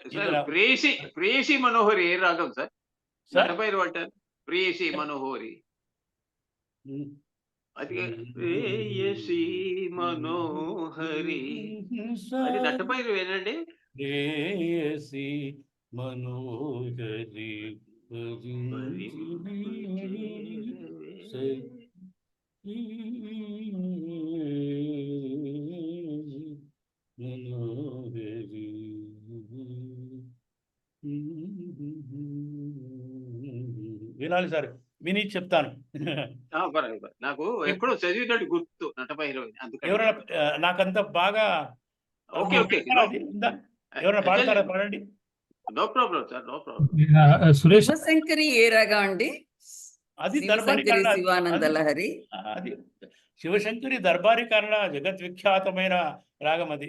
ఇది సార్ ప్రేయసి ప్రేయసి మనోహరి ఏ రాగం సార్? సార్ నటభైరవి అంటారు. ప్రేయసి మనోహరి అది ప్రేయసి మనోహరి అది నటభైరవేనండి. ప్రేయసి మనోహరి మనోహరి వినాలి సార్, విని చెప్తాను. నాకు ఎక్కడో చదివినట్టు గుర్తు నటభైరవి, అందుకని. ఎవరైనా నాకంత బాగా ఓకే ఓకే ఉందా? ఎవరైనా పాడతారా? పాడండి. No problem sir, no problem. Suresh Shankari ఏ రాగం అండి? అది దర్బారీ కర్ణ, శివానంద లహరి. అది శివశంకరి దర్బారీ కర్ణ, జగద్విఖ్యాతమైన రాగం అది.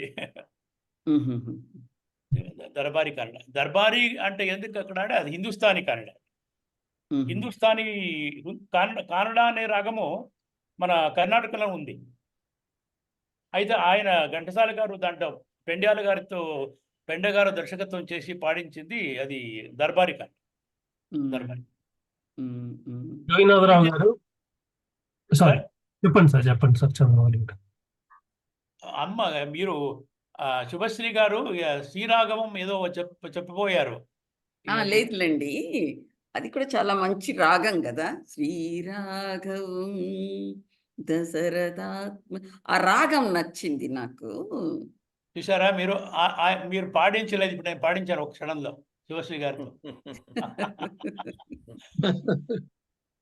దర్బారీ కర్ణ. దర్బారీ అంటే ఎందుకు అక్కడ అంటే అది హిందుస్థానీ కన్నడ. హిందుస్థానీ కానడా అనే రాగము మన కర్ణాటకలో ఉంది. అయితే ఆయన ఘంటసాల గారు దాంట్లో పెండ్యాల గారితో పెండగారు దర్శకత్వం చేసి పాడించింది అది దర్బారీ కన్నడ. దర్బారీ. జోగినాథరావు గారు సారీ చెప్పండి సార్, చెప్పండి సార్. చంద్రబాబు అమ్మ మీరు శుభశ్రీ గారు శ్రీరాగమం ఏదో చెప్పబోయారు. లేదులేండి, అది కూడా చాలా మంచి రాగం కదా. శ్రీరాఘవం దశరథాత్మ, ఆ రాగం నచ్చింది నాకు. చూసారా మీరు, మీరు పాడించలేదు, ఇప్పుడు నేను పాడించాను ఒక క్షణంలో శివశ్రీ గారితో.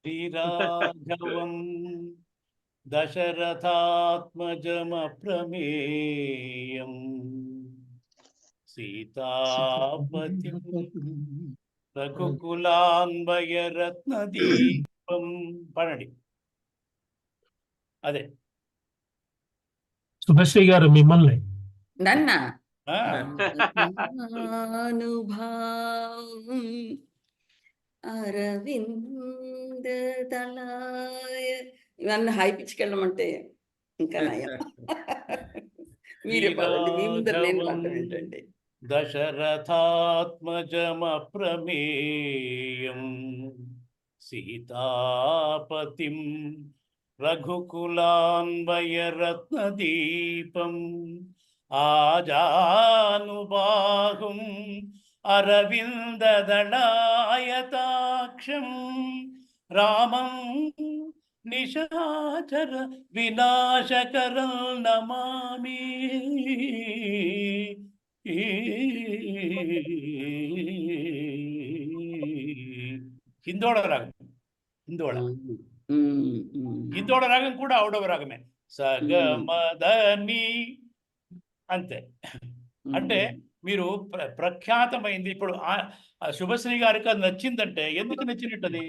శ్రీరాఘవం దశరథాత్మజమప్రమేయం సీతాపతి రఘుకులాన్వయరత్నదీపం. పాడండి. అదే శుభశ్రీ గారు మిమ్మల్ని. నన్న అరవింద దళాయ, ఇవన్నీ హై పిచ్కి వెళ్ళమంటే ఇంకా నయం. మీరే పాడండి, మీ ముందర నేను పాడటం ఏంటండి. దశరథాత్మజమప్రమేయం సీతాపతిం రఘుకులాన్వయరత్నదీపం ఆజానుబాహుం అరవిందదళాయతాక్షం రామం నిశాచర వినాశకరం నమామి. హిందోళ రాగం. హిందోళ రాగం కూడా ఔడవ రాగమే. సగమదని అంతే. అంటే మీరు ప్రఖ్యాతమైంది. ఇప్పుడు శుభశ్రీ గారికి అది నచ్చిందంటే ఎందుకు నచ్చినట్టది?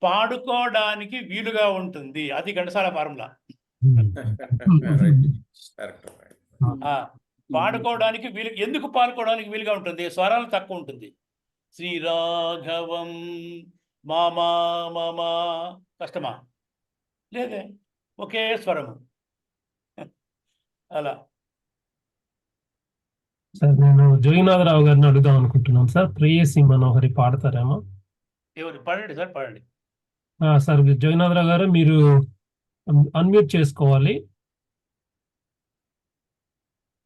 పాడుకోవడానికి వీలుగా ఉంటుంది, అది ఘంటసాల ఫార్ములా. పాడుకోవడానికి వీలు, ఎందుకు పాడుకోవడానికి వీలుగా ఉంటుంది? స్వరాలు తక్కువ ఉంటుంది. శ్రీరాఘవం మామా మామా కష్టమా? లేదే, ఒకే స్వరము. అలా సార్ నేను జోగినాథరావు గారిని అడుగుదాం అనుకుంటున్నాను సార్. ప్రేయసి మనోహరి పాడతారేమో? ఎవరు? పాడండి సార్, పాడండి. సార్ జోగినాథరావు గారు మీరు అన్మ్యూట్ చేసుకోవాలి,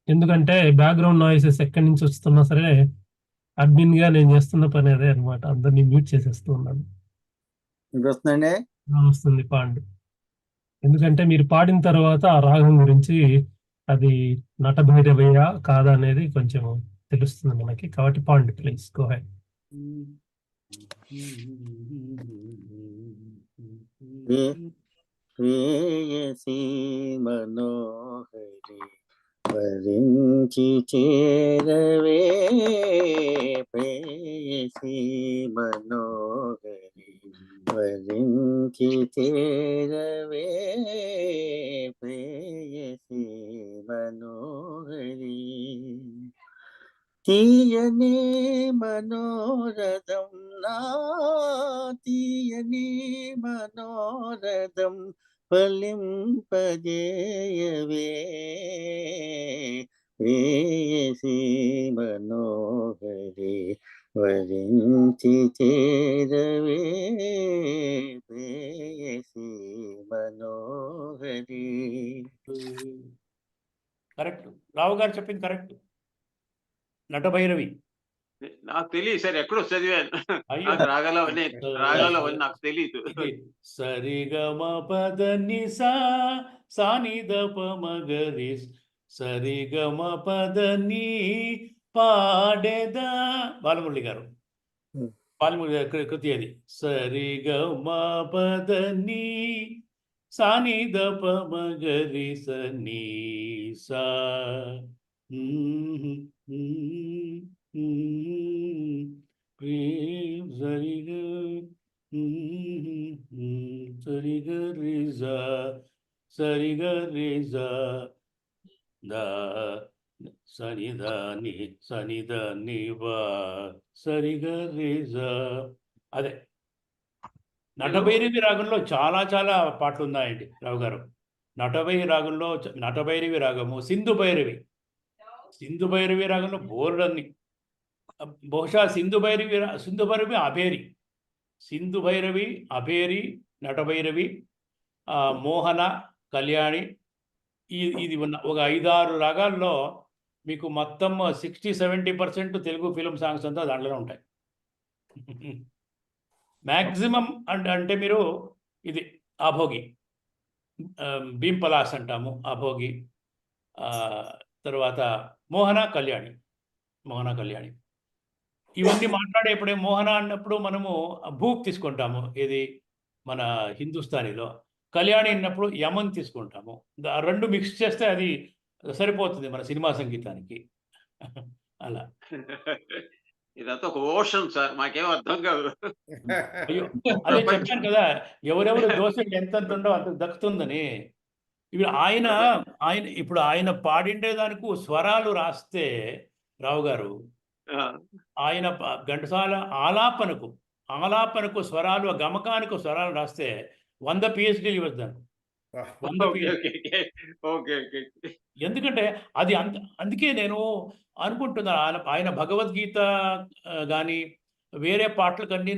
ఎందుకంటే బ్యాక్గ్రౌండ్ నాయిసెస్ ఎక్కడి నుంచి వస్తున్నా సరే అడ్మిన్ గా నేను చేస్తున్న పని అదే అనమాట, అందరినీ మ్యూట్ చేసేస్తూ ఉన్నాను. వస్తుంది, పాండు. ఎందుకంటే మీరు పాడిన తర్వాత ఆ రాగం గురించి అది నటభైరవయ్య కాదా అనేది కొంచెం తెలుస్తుంది మనకి, కాబట్టి పాండు ప్లీజ్ గో హెడ్. ప్రేయసి మనోహరి వరించి చేరవే, ప్రేయసి మనోహరి వరించి చేరవే, ప్రేయసి మనోహరి తీయనే మనోరథం నా తీయనే మనోరథం ఫలింపజేయవే, ప్రేయసి మనోహరి వరించి చేరవే ప్రేయసి మనోహరి. కరెక్ట్, రావు గారు చెప్పింది కరెక్ట్. నటభైరవి. నాకు తెలియదు సార్, ఎక్కడో చదివాను. అయ్యో. నాకు రాగాలు అవన్నీ నాకు తెలియదు. ఇది సరిగమ పద నిసా సానిద పమగరి సరిగమ పద ని పాడెద బాలమురళి గారు. బాలమురళి గారి కృతి అది. సరిగమ పద ని సానిద పమగరి సని సా సరిగా సరిగా రిజా సరిగా రిజా దా సనిదాని సనిదాని వా సరిగా రిజా. అదే నటభైరవి రాగంలో చాలా చాలా పాటలు ఉన్నాయండి రావు గారు. నటభైరవి రాగము, సింధు భైరవి రాగంలో బోర్డన్ని. బహుశా సింధు భైరవి అభేరి నటభైరవి, మోహన, కళ్యాణి, ఇది ఉన్న ఒక 5-6 రాగాల్లో మీకు మొత్తం 60-70% తెలుగు ఫిల్మ్ సాంగ్స్ అంతా దాంట్లోనే ఉంటాయి. మ్యాక్సిమం అంటే మీరు ఇది ఆభోగి, భీంపలాస్ అంటాము, ఆభోగి, తర్వాత మోహన కళ్యాణి. ఇవన్నీ మాట్లాడేప్పుడే మోహన అన్నప్పుడు మనము భూక్ తీసుకుంటాము, ఇది మన హిందుస్థానీలో. కళ్యాణి అన్నప్పుడు యమన్ తీసుకుంటాము. ఆ రెండు మిక్స్ చేస్తే అది సరిపోతుంది మన సినిమా సంగీతానికి. అలా ఇదంతా ఒక ఓషన్ సార్, మాకేం అర్థం కాదు. అయ్యో, అదే చెప్పాను కదా, ఎవరెవరు దోశలు ఎంత ఉందో అంత దక్కుతుందని. ఇప్పుడు ఆయన పాడిండే దానికి స్వరాలు రాస్తే రావు గారు, ఆయన ఘంటసాల ఆలాపనకు స్వరాలు, గమకానికి స్వరాలు రాస్తే 100 PhDలు ఇవ్వద్దాను. ఎందుకంటే అది అందుకే నేను అనుకుంటున్నాను, ఆయన భగవద్గీత కానీ వేరే పాటలకన్నీ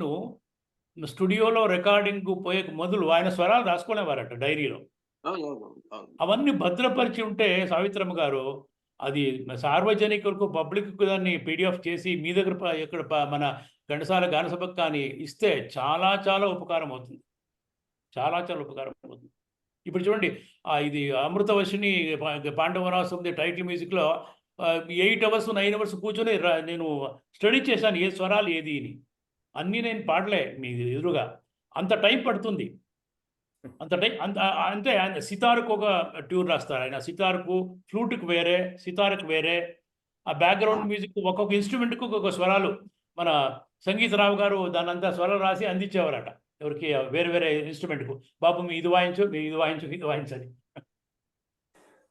స్టూడియోలో రికార్డింగ్ పోయే మొదలు ఆయన స్వరాలు రాసుకునేవారట డైరీలో. అవన్నీ భద్రపరిచి ఉంటే సావిత్రమ్మ గారు అది సార్వజనికులకు, పబ్లిక్ దాన్ని PDF చేసి మీ దగ్గర ఇక్కడ మన ఘంటసాల గానసభకు కానీ ఇస్తే చాలా చాలా ఉపకారం అవుతుంది. ఇప్పుడు చూడండి, ఇది అమృతవర్షిణి పాండవరాసం టైటిల్ మ్యూజిక్లో 8 hours 9 hours కూర్చొని నేను స్టడీ చేశాను ఏ స్వరాలు ఏది అని. అన్నీ నేను పాడలే మీ ఎదురుగా, అంత టైం పడుతుంది. అంటే ఆయన సితార్కు ఒక ట్యూన్ రాస్తారు, ఆయన సితార్కు, ఫ్లూట్కి వేరే, సితార్కు వేరే, ఆ బ్యాక్గ్రౌండ్ మ్యూజిక్ ఒక్కొక్క ఇన్స్ట్రుమెంట్కు ఒక్కొక్క స్వరాలు. మన సంగీతరావు గారు దాని అంతా స్వరాలు రాసి అందించేవారట ఎవరికి, వేరే వేరే ఇన్స్ట్రుమెంట్కు. బాబు మీ ఇది వాయించు, మీ ఇది వాయించని.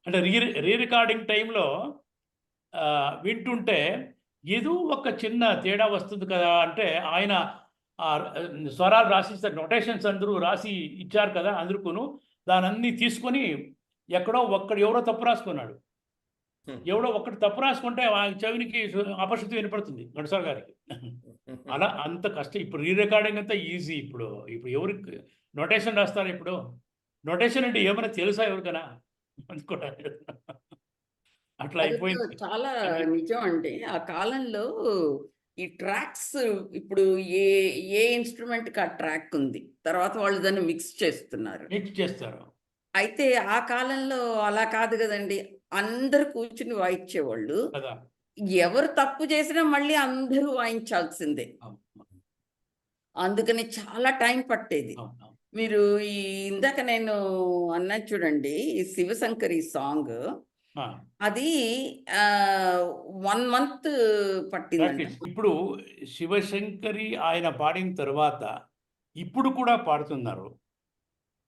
అంటే రీ రికార్డింగ్ టైంలో వింటుంటే ఏదో ఒక చిన్న తేడా వస్తుంది కదా అంటే ఆయన స్వరాలు రాసిస్తారు, నొటేషన్స్ అందరూ రాసి ఇచ్చారు కదా, అందరికూను దాని అన్ని తీసుకొని ఎవరో తప్పు రాసుకున్నాడు. ఎవడో ఒక్కటి తప్పు రాసుకుంటే ఆ చెవినికి అపశృతి వినపడుతుంది ఘంటసాల గారికి. అలా అంత కష్టం. ఇప్పుడు రీ రికార్డింగ్ అంతా ఈజీ. ఇప్పుడు ఎవరికి నొటేషన్ రాస్తారు? ఇప్పుడు నొటేషన్ అంటే ఏమైనా తెలుసా ఎవరికైనా? అట్లా అయిపోయింది. చాలా నిజం అండి. ఆ కాలంలో ఈ ట్రాక్స్, ఇప్పుడు ఏ ఇన్స్ట్రుమెంట్కి ఆ ట్రాక్ ఉంది, తర్వాత వాళ్ళు దాన్ని మిక్స్ చేస్తారు. అయితే ఆ కాలంలో అలా కాదు కదండి, అందరు కూర్చుని వాయించేవాళ్ళు. ఎవరు తప్పు చేసినా మళ్ళీ అందరూ వాయించాల్సిందే. అందుకని చాలా టైం పట్టేది. మీరు ఇందాక నేను అన్నా చూడండి, ఈ శివశంకరి సాంగ్, అది 1 month పట్టిందండి. ఇప్పుడు శివశంకరి ఆయన పాడిన తర్వాత ఇప్పుడు కూడా పాడుతున్నారు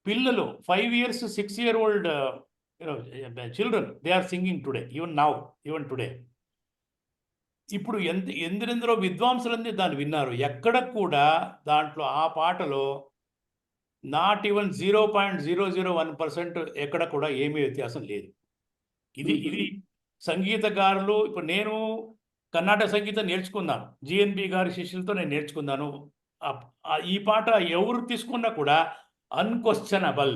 పిల్లలు. 5 years 6 year old children, they are singing today, even today. ఇప్పుడు ఎందరెందరో విద్వాంసులందరూ దాన్ని విన్నారు. ఎక్కడ కూడా దాంట్లో ఆ పాటలో నాట్ ఈవెన్ 0.001% ఎక్కడ కూడా ఏమీ వ్యత్యాసం లేదు. ఇది సంగీతకారులు ఇప్పుడు నేను కర్ణాటక సంగీతం నేర్చుకున్నాను, జిఎన్బి గారి శిష్యులతో నేను నేర్చుకున్నాను. ఈ పాట ఎవరు తీసుకున్నా కూడా అన్క్వశ్చనబుల్.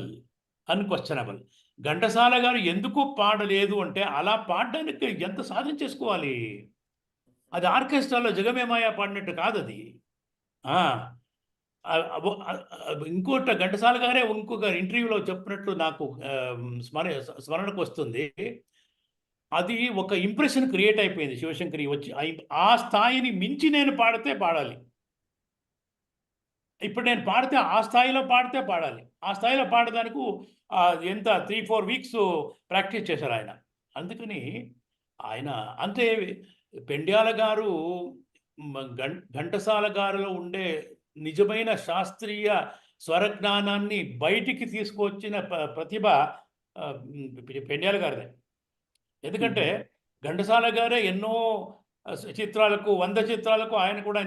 ఘంటసాల గారు ఎందుకు పాడలేదు అంటే, అలా పాడడానికి ఎంత సాధన చేసుకోవాలి. అది ఆర్కెస్ట్రాలో జగమేమాయ పాడినట్టు కాదు అది. ఇంకోటి ఘంటసాల గారే ఇంకొక ఇంటర్వ్యూలో చెప్పినట్లు నాకు స్మరణకు వస్తుంది. అది ఒక ఇంప్రెషన్ క్రియేట్ అయిపోయింది శివశంకరి వచ్చి. ఆ స్థాయిని మించి నేను పాడితే పాడాలి. ఇప్పుడు నేను పాడితే ఆ స్థాయిలో పాడితే పాడాలి. ఆ స్థాయిలో పాడడానికి ఎంత 3-4 వీక్స్ ప్రాక్టీస్ చేశారు ఆయన. అందుకని ఆయన అంటే పెండ్యాల గారు ఘంటసాల గారిలో ఉండే నిజమైన శాస్త్రీయ స్వరజ్ఞానాన్ని బయటికి తీసుకొచ్చిన ప్రతిభ పెండ్యాల గారిదే. ఎందుకంటే ఘంటసాల గారే ఎన్నో చిత్రాలకు 100 చిత్రాలకు ఆయన కూడా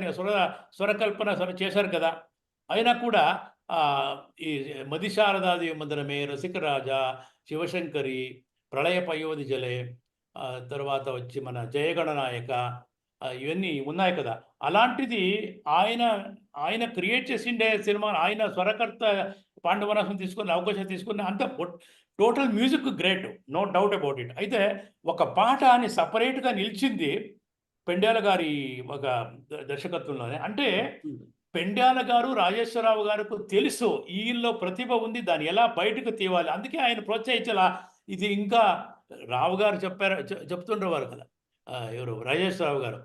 స్వరకల్పన చేశారు కదా. అయినా కూడా ఈ మదిశారదాది మందిరమే, రసికరాజా, శివశంకరి, ప్రళయ పయోధి జలే, తర్వాత వచ్చి మన జయగణనాయక, ఇవన్నీ ఉన్నాయి కదా. అలాంటిది ఆయన క్రియేట్ చేసిండే సినిమా. ఆయన స్వరకర్త పాండవనాశం తీసుకుని అవకాశం తీసుకుని అంత total music great, no doubt about it. అయితే ఒక పాట అని సపరేట్గా నిలిచింది పెండ్యాల గారి ఒక దర్శకత్వంలోనే. అంటే పెండ్యాల గారు, రాజేశ్వరరావు గారికి తెలుసు ఈయనలో ప్రతిభ ఉంది, దాన్ని ఎలా బయటకు తీవాలి. అందుకే ఆయన ప్రోత్సహించాలా. ఇది ఇంకా రావు గారు చెప్తుండేవారు కదా, ఎవరు రాజేశ్వరరావు గారు,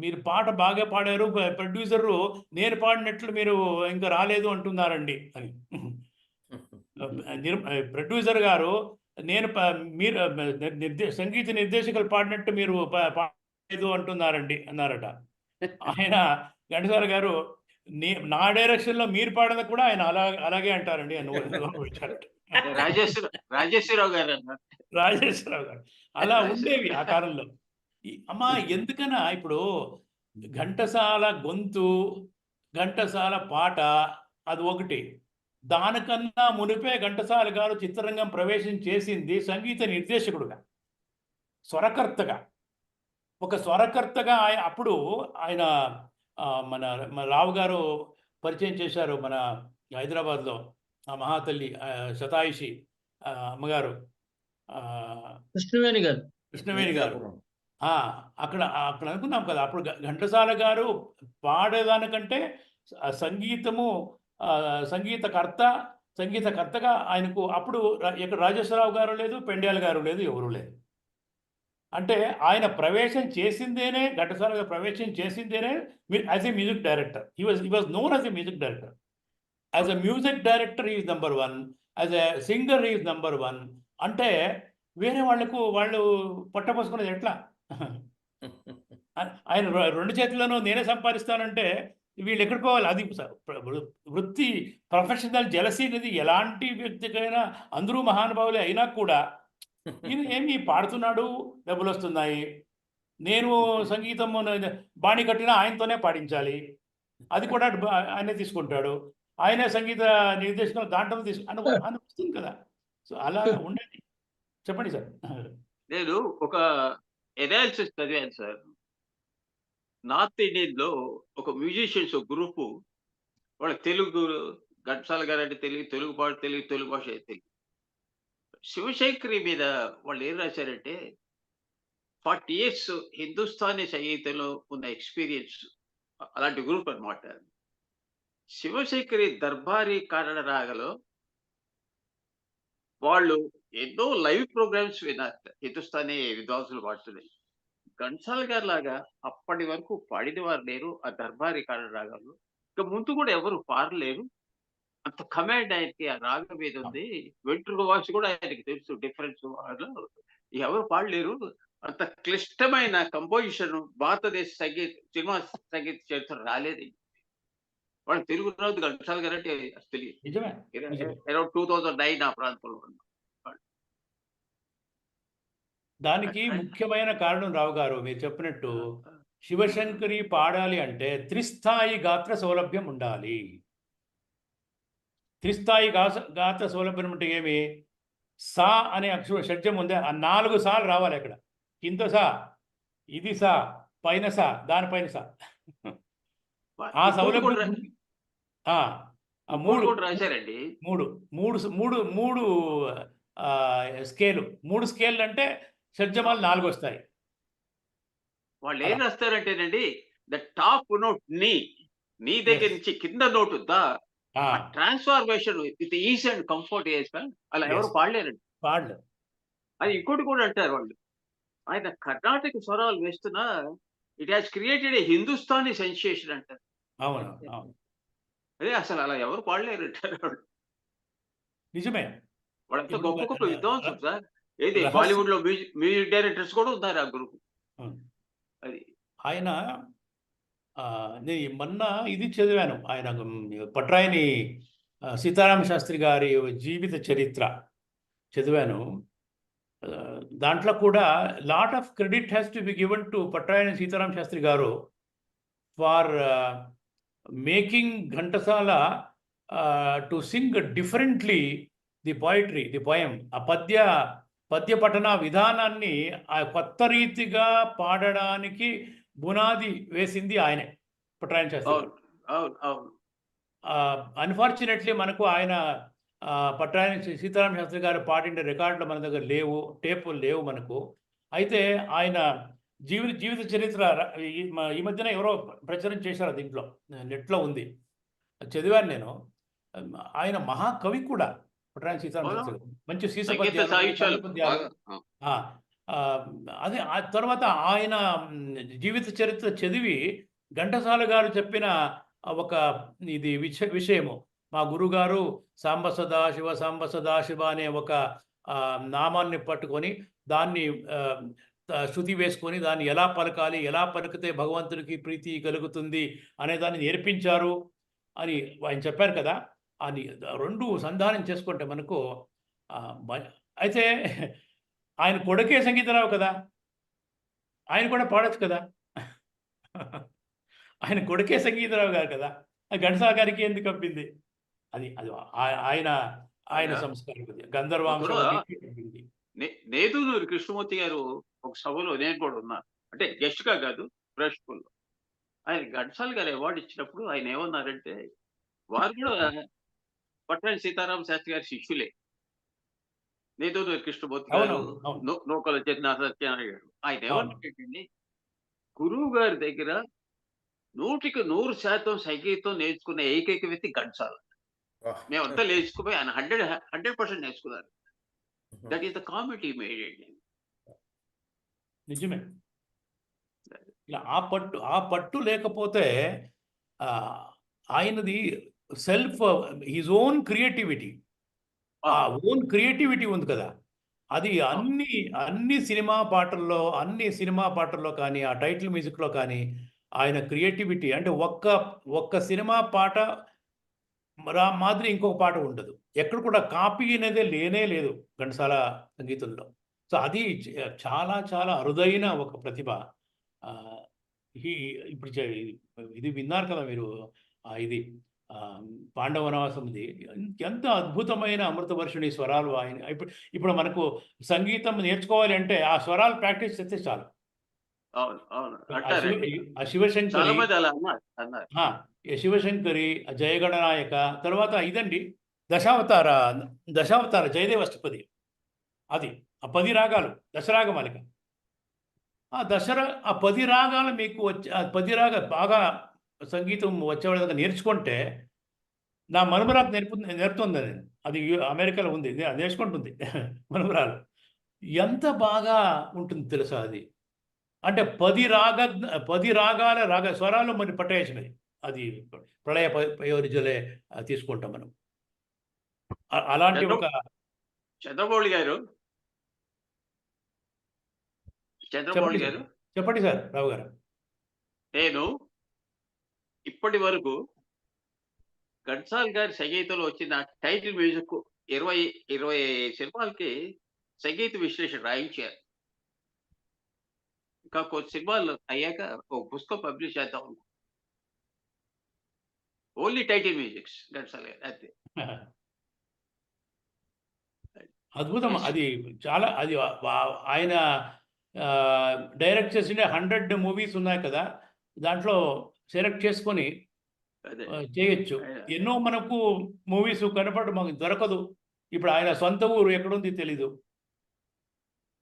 మీరు పాట బాగా పాడారు, ప్రొడ్యూసరు నేను పాడినట్లు మీరు ఇంకా రాలేదు అంటున్నారండి అని. ప్రొడ్యూసర్ గారు మీరు సంగీత నిర్దేశకులు పాడినట్టు మీరు పాడలేదు అంటున్నారండి అన్నారట. ఆయన ఘంటసాల గారు నా డైరెక్షన్లో మీరు పాడదా కూడా ఆయన అలాగే అంటారండి అని రాజేశ్వరరావు గారు అలా ఉండేవి ఆ కాలంలో. అమ్మా ఎందుకన్నా ఇప్పుడు ఘంటసాల గొంతు, ఘంటసాల పాట అది ఒకటి. దానికన్నా మునిపే ఘంటసాల గారు చిత్రరంగం ప్రవేశం చేసింది సంగీత నిర్దేశకుడుగా, స్వరకర్తగా. ఒక స్వరకర్తగా అప్పుడు ఆయన మన రావు గారు పరిచయం చేశారు మన హైదరాబాద్లో. ఆ మహాతల్లి శతాయిషి అమ్మగారు, కృష్ణవేణి గారు. అక్కడ అనుకున్నాం కదా. అప్పుడు ఘంటసాల గారు పాడేదానికంటే సంగీతకర్తగా ఆయనకు అప్పుడు ఇక్కడ రాజేశ్వరరావు గారు లేదు, పెండ్యాల గారు లేదు, ఎవరు లేదు. అంటే ఆయన ప్రవేశం చేసిందేనే, ఘంటసాల గారు ప్రవేశం చేసిందేనే as a music director. He was known as a music director. As a music director is number 1, as a singer is number 1. అంటే వేరే వాళ్ళు పట్టపోసుకునేది ఎట్లా? ఆయన 2 చేతులను నేనే సంపాదిస్తానంటే వీళ్ళు ఎక్కడ పోవాలి? అది వృత్తి, ప్రొఫెషనల్ జెలసీ అనేది ఎలాంటి వ్యక్తికైనా, అందరూ మహానుభావులే అయినా కూడా ఈయన ఏమి పాడుతున్నాడు, డబ్బులు వస్తున్నాయి, నేను సంగీతం బాణి కట్టినా ఆయనతోనే పాడించాలి, అది కూడా ఆయనే తీసుకుంటాడు, ఆయనే సంగీత నిర్దేశనం దాంట్లో అనిపిస్తుంది కదా. సో అలా ఉండేది. చెప్పండి సార్. నేను ఒక ఎనాలిసిస్ చదివాను సార్. నార్త్ ఇండియన్లో ఒక మ్యూజిషియన్స్ గ్రూపు, వాళ్ళ తెలుగు, ఘంటసాల గారు అంటే తెలుగు పాట, తెలుగు భాష తెలుగు. శివశంకరి మీద వాళ్ళు ఏం రాశారంటే 40 years హిందుస్థానీ సంగీతంలో ఉన్న ఎక్స్పీరియన్స్, అలాంటి గ్రూప్ అనమాట. శివశంకరి దర్బారీ కారణ రాగలో వాళ్ళు ఎన్నో లైవ్ ప్రోగ్రామ్స్ విన్నారు, హిందుస్థానీ విద్వాంసులు పాడుతున్నాయి. ఘంటసాల గారు లాగా అప్పటి వరకు పాడిన వారు లేరు ఆ దర్బారీ కారణ రాగంలో. ఇక ముందు కూడా ఎవరు పాడలేరు. అంత కమాండ్ ఆయనకి ఆ రాగం మీద ఉంది. వెంట్రుక వాయిస్ కూడా ఆయనకి తెలుసు, డిఫరెన్స్ ఎవరు పాడలేరు. అంత క్లిష్టమైన కంపోజిషన్ భారతదేశ సినిమా సంగీత చరిత్ర రాలేదు. వాళ్ళు తెలుగు రాదు ఘంటసాల గారు అంటే తెలియదు. అరౌండ్ 2009 ఆ ప్రాంతంలో ఉన్నాం. దానికి ముఖ్యమైన కారణం రావు గారు మీరు చెప్పినట్టు, శివశంకరి పాడాలి అంటే త్రిస్థాయి గాత్ర సౌలభ్యం ఉండాలి. త్రిస్థాయి గాత్ర సౌలభ్యం అంటే ఏమి? సా అనే షడ్జం ఉంది, ఆ 4 సార్లు రావాలి అక్కడ. కింద సా, ఇది సా, పైన సా, దానిపైన సా. ఆ ఇంకోటి సౌలభ్యం కూడా ఆ ఇంకోటి 3 కూడా రాశారండి. 3 స్కేలు. 3 స్కేల్ అంటే షడ్జమాలు 4 వస్తాయి. వాళ్ళు అలా. ఏం రాస్తారంటేనండి, ద టాప్ నోట్ నీ దగ్గర Yes. నుంచి కింద నోటు ద ఆ, ఆ transformation with is and comfort అలా ఎవరు Yes. పాడలేరండి. పాడలు. అది ఇంకోటి కూడా అంటారు వాళ్ళు. ఆయన కర్ణాటక స్వరాలు వేస్తున్నా it has created a Hindustani sensation అంటారు. అవును, అవును. అదే అసలు అలా ఎవరు పాడలేరు అంటారు వాళ్ళు. నిజమే. వాళ్ళంతా ఇప్పుడు గొప్ప గొప్ప విద్వాంసులు సార్. ఏది రహస్యం. బాలీవుడ్ లో మ్యూజిక్ డైరెక్టర్స్ కూడా ఉన్నారు ఆ గ్రూప్. అవును. అది ఆయన నేను మొన్న ఇది చదివాను, ఆయన పట్రాయని సీతారామ శాస్త్రి గారి జీవిత చరిత్ర చదివాను. దాంట్లో కూడా lot of credit has to be given to Patrayani Sitarama Sastri గారు for making Ghantasala to sing differently the poetry, the poem. ఆ పద్య పఠన విధానాన్ని ఆ కొత్త రీతిగా పాడడానికి బునాది వేసింది ఆయనే, పట్రాయని శాస్త్రి గారు. అవును అవును అవును. అన్ఫార్చునేట్లీ మనకు ఆయన పట్రాయని సీతారామ శాస్త్రి గారు పాడిన రికార్డులు మన దగ్గర లేవు, టేపులు లేవు మనకు. అయితే ఆయన జీవిత చరిత్ర ఈ మధ్యన ఎవరో ప్రచురణ చేశారు, దీంట్లో నెట్లో ఉంది, చదివాను నేను. ఆయన మహాకవి కూడా పట్రాయని సీతారామ శాస్త్రి గారు. మంచి సీస సంగీత పద్యాలు, సాహిత్యాలు కవి పద్యాలు. బాగా. అదే ఆ తర్వాత ఆయన జీవిత చరిత్ర చదివి ఘంటసాల గారు చెప్పిన ఒక ఇది విషయము, మా గురుగారు సాంబ సదాశివ అనే ఒక నామాన్ని పట్టుకొని దాన్ని శృతి వేసుకొని దాన్ని ఎలా పలకాలి, ఎలా పలికితే భగవంతుడికి ప్రీతి కలుగుతుంది అనే దాన్ని నేర్పించారు అని ఆయన చెప్పారు కదా. అని 2 సంధానం చేసుకుంటే మనకు అయితే ఆయన కొడుకే సంగీతరావు కదా, ఆయన కూడా పాడొచ్చు కదా. ఆయన కొడుకే సంగీతరావు గారు కదా, ఘంటసాల గారికి ఎందుకు అబ్బింది? అది అది ఆయన ఆయన సంస్కారం, గంధర్వాంశం అబ్బింది. నేదునూరి కృష్ణమూర్తి గారు ఒక సభలో నేను కూడా ఉన్నాను. అంటే గెస్ట్ గా కాదు, ప్రేక్షకుల్లో. ఆయన ఘంటసాల గారు అవార్డు ఇచ్చినప్పుడు ఆయన ఏమన్నారంటే, వారు కూడా పట్రాయని సీతారామ శాస్త్రి గారి శిష్యులే. నేదునూరి కృష్ణమూర్తి గారు, నూకల చెన్న సత్యనారాయణ గారు. ఆయన ఏమన్నారంటే, గురువు గారి దగ్గర 100% సంగీతం నేర్చుకున్న ఏకైక వ్యక్తి ఘంటసాల. మేమంతా నేర్చుకుపోయి ఆయన 100% నేర్చుకున్నారు. That is the comment he made అండి. నిజమే. ఇలా ఆ పట్టు లేకపోతే ఆయనది సెల్ఫ్ హిజ్ ఓన్ క్రియేటివిటీ, ఆ ఓన్ క్రియేటివిటీ ఉంది కదా, అది అన్ని సినిమా పాటల్లో కానీ, ఆ టైటిల్ మ్యూజిక్లో కానీ ఆయన క్రియేటివిటీ అంటే ఒక్క సినిమా పాట మాదిరి ఇంకొక పాట ఉండదు. ఎక్కడ కూడా కాపీ అనేదే లేనే లేదు ఘంటసాల సంగీతంలో. సో అది చాలా చాలా అరుదైన ఒక ప్రతిభ. ఇప్పుడు ఇది విన్నారు కదా మీరు, ఇది పాండవ వనవాసంది ఎంత అద్భుతమైన అమృతవర్షిణి స్వరాలు. ఆయన ఇప్పుడు మనకు సంగీతం నేర్చుకోవాలి అంటే ఆ స్వరాలు ప్రాక్టీస్ చేస్తే చాలు. శివశంకరి, జయగణనాయక, తర్వాత ఇదండి దశావతార జయదేవష్టపది, అది ఆ 10 రాగాలు, దశరాగమాలిక. ఆ 10 రాగాలు మీకు వచ్చి 10 రాగాలు బాగా సంగీతం వచ్చేవాళ్ళ నేర్చుకుంటే, నా మనుమరాలు నేర్పుతుంది అది అమెరికాలో ఉంది, నేర్చుకుంటుంది మనుమరాలు. ఎంత బాగా ఉంటుంది తెలుసా అది. అంటే 10 రాగాల స్వరాలు మరి పట్టేసినది. అది ప్రళయ పయోరిజలే తీసుకుంటాం మనం. అలాంటి ఒక చంద్రబాబు గారు చెప్పండి సార్ రావు గారు. నేను ఇప్పటి వరకు ఘంటసాల గారి సంగీతంలో వచ్చిన టైటిల్ మ్యూజిక్ 20 సినిమాలకి సంగీత విశ్లేషణ రాయించారు. ఇంకా కొన్ని సినిమాలు అయ్యాక ఒక పుస్తకం పబ్లిష్ చేద్దాం అనుకో. ఓన్లీ టైటిల్ మ్యూజిక్స్ ఘంటసాల గారు అంతే. అద్భుతం. Yes. అది చాలా అది ఆయన డైరెక్ట్ చేసిన 100 మూవీస్ ఉన్నాయి కదా, దాంట్లో సెలెక్ట్ చేసుకొని అదే చేయొచ్చు. ఆయన- ఎన్నో మనకు మూవీస్ మనకు దొరకదు. ఇప్పుడు ఆయన సొంత ఊరు ఎక్కడుంది తెలీదు.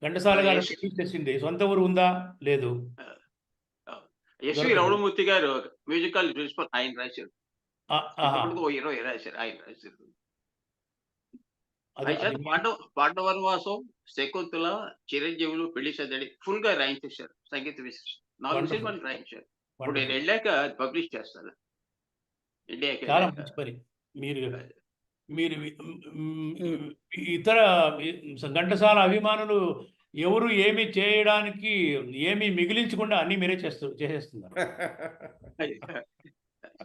ఘంటసాల గారు ఎస్ ప్రొడ్యూస్ చేసింది సొంత ఊరు ఉందా? లేదు. ఎస్వి దొరకదు. రమణమూర్తి గారు మ్యూజికల్ ప్రిన్సిపల్ ఆయన రాశారు. ఆహా. ఇంతకుముందు ఓ 20 రాశారు ఆయన రాశారు. అది ఆయన పాండవ వనవాసం, శకుంతల, చిరంజీవులు, పెళ్లి సందడి ఫుల్ గా రాయించేశారు. సంగీత విశేషం 4 Wonderful. సినిమాలు రాయించారు. ఇప్పుడు నేను wonderful. వెళ్ళాక పబ్లిష్ చేస్తాను. ఇండియాకి చాలా వెళ్ళాక. మంచి పని. మీరు మీరు ఇతర ఘంటసాల అభిమానులు ఎవరు ఏమి చేయడానికి ఏమి మిగిలించకుండా అన్ని మీరే చేసేస్తున్నారు.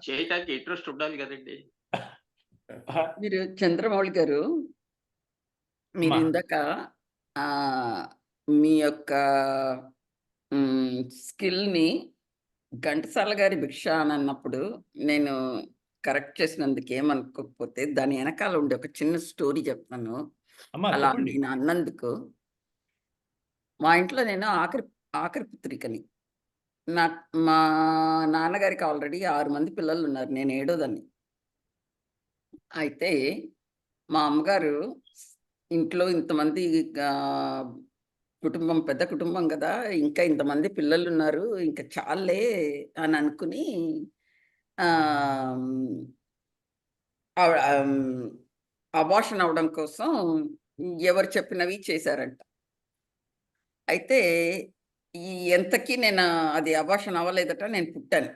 చేయటానికి ఇంట్రెస్ట్ ఉండాలి కదండి. మీరు చంద్రమౌళి గారు, మీరు అమ్మా. ఇందాక ఆ, మీ యొక్క స్కిల్ని ఘంటసాల గారి భిక్ష అని అన్నప్పుడు నేను కరెక్ట్ చేసినందుకు ఏమనుకోకపోతే దాని వెనకాల ఉండే ఒక చిన్న స్టోరీ చెప్తాను. అమ్మా అలా చెప్పండి. నేను అన్నందుకు, మా ఇంట్లో నేను ఆఖరి పుత్రికని. నా మా నాన్నగారికి ఆల్రెడీ 6 మంది పిల్లలు ఉన్నారు, నేను 7వ దాన్ని. అయితే మా అమ్మగారు ఇంట్లో ఇంతమంది కుటుంబం, పెద్ద కుటుంబం కదా, ఇంకా ఇంతమంది పిల్లలు ఉన్నారు, ఇంకా చాలే అని అనుకుని అబార్షన్ అవడం కోసం ఎవరు చెప్పినవి చేశారంట. అయితే ఎంతకీ నేను అది అబార్షన్ అవ్వలేదట, నేను పుట్టాను.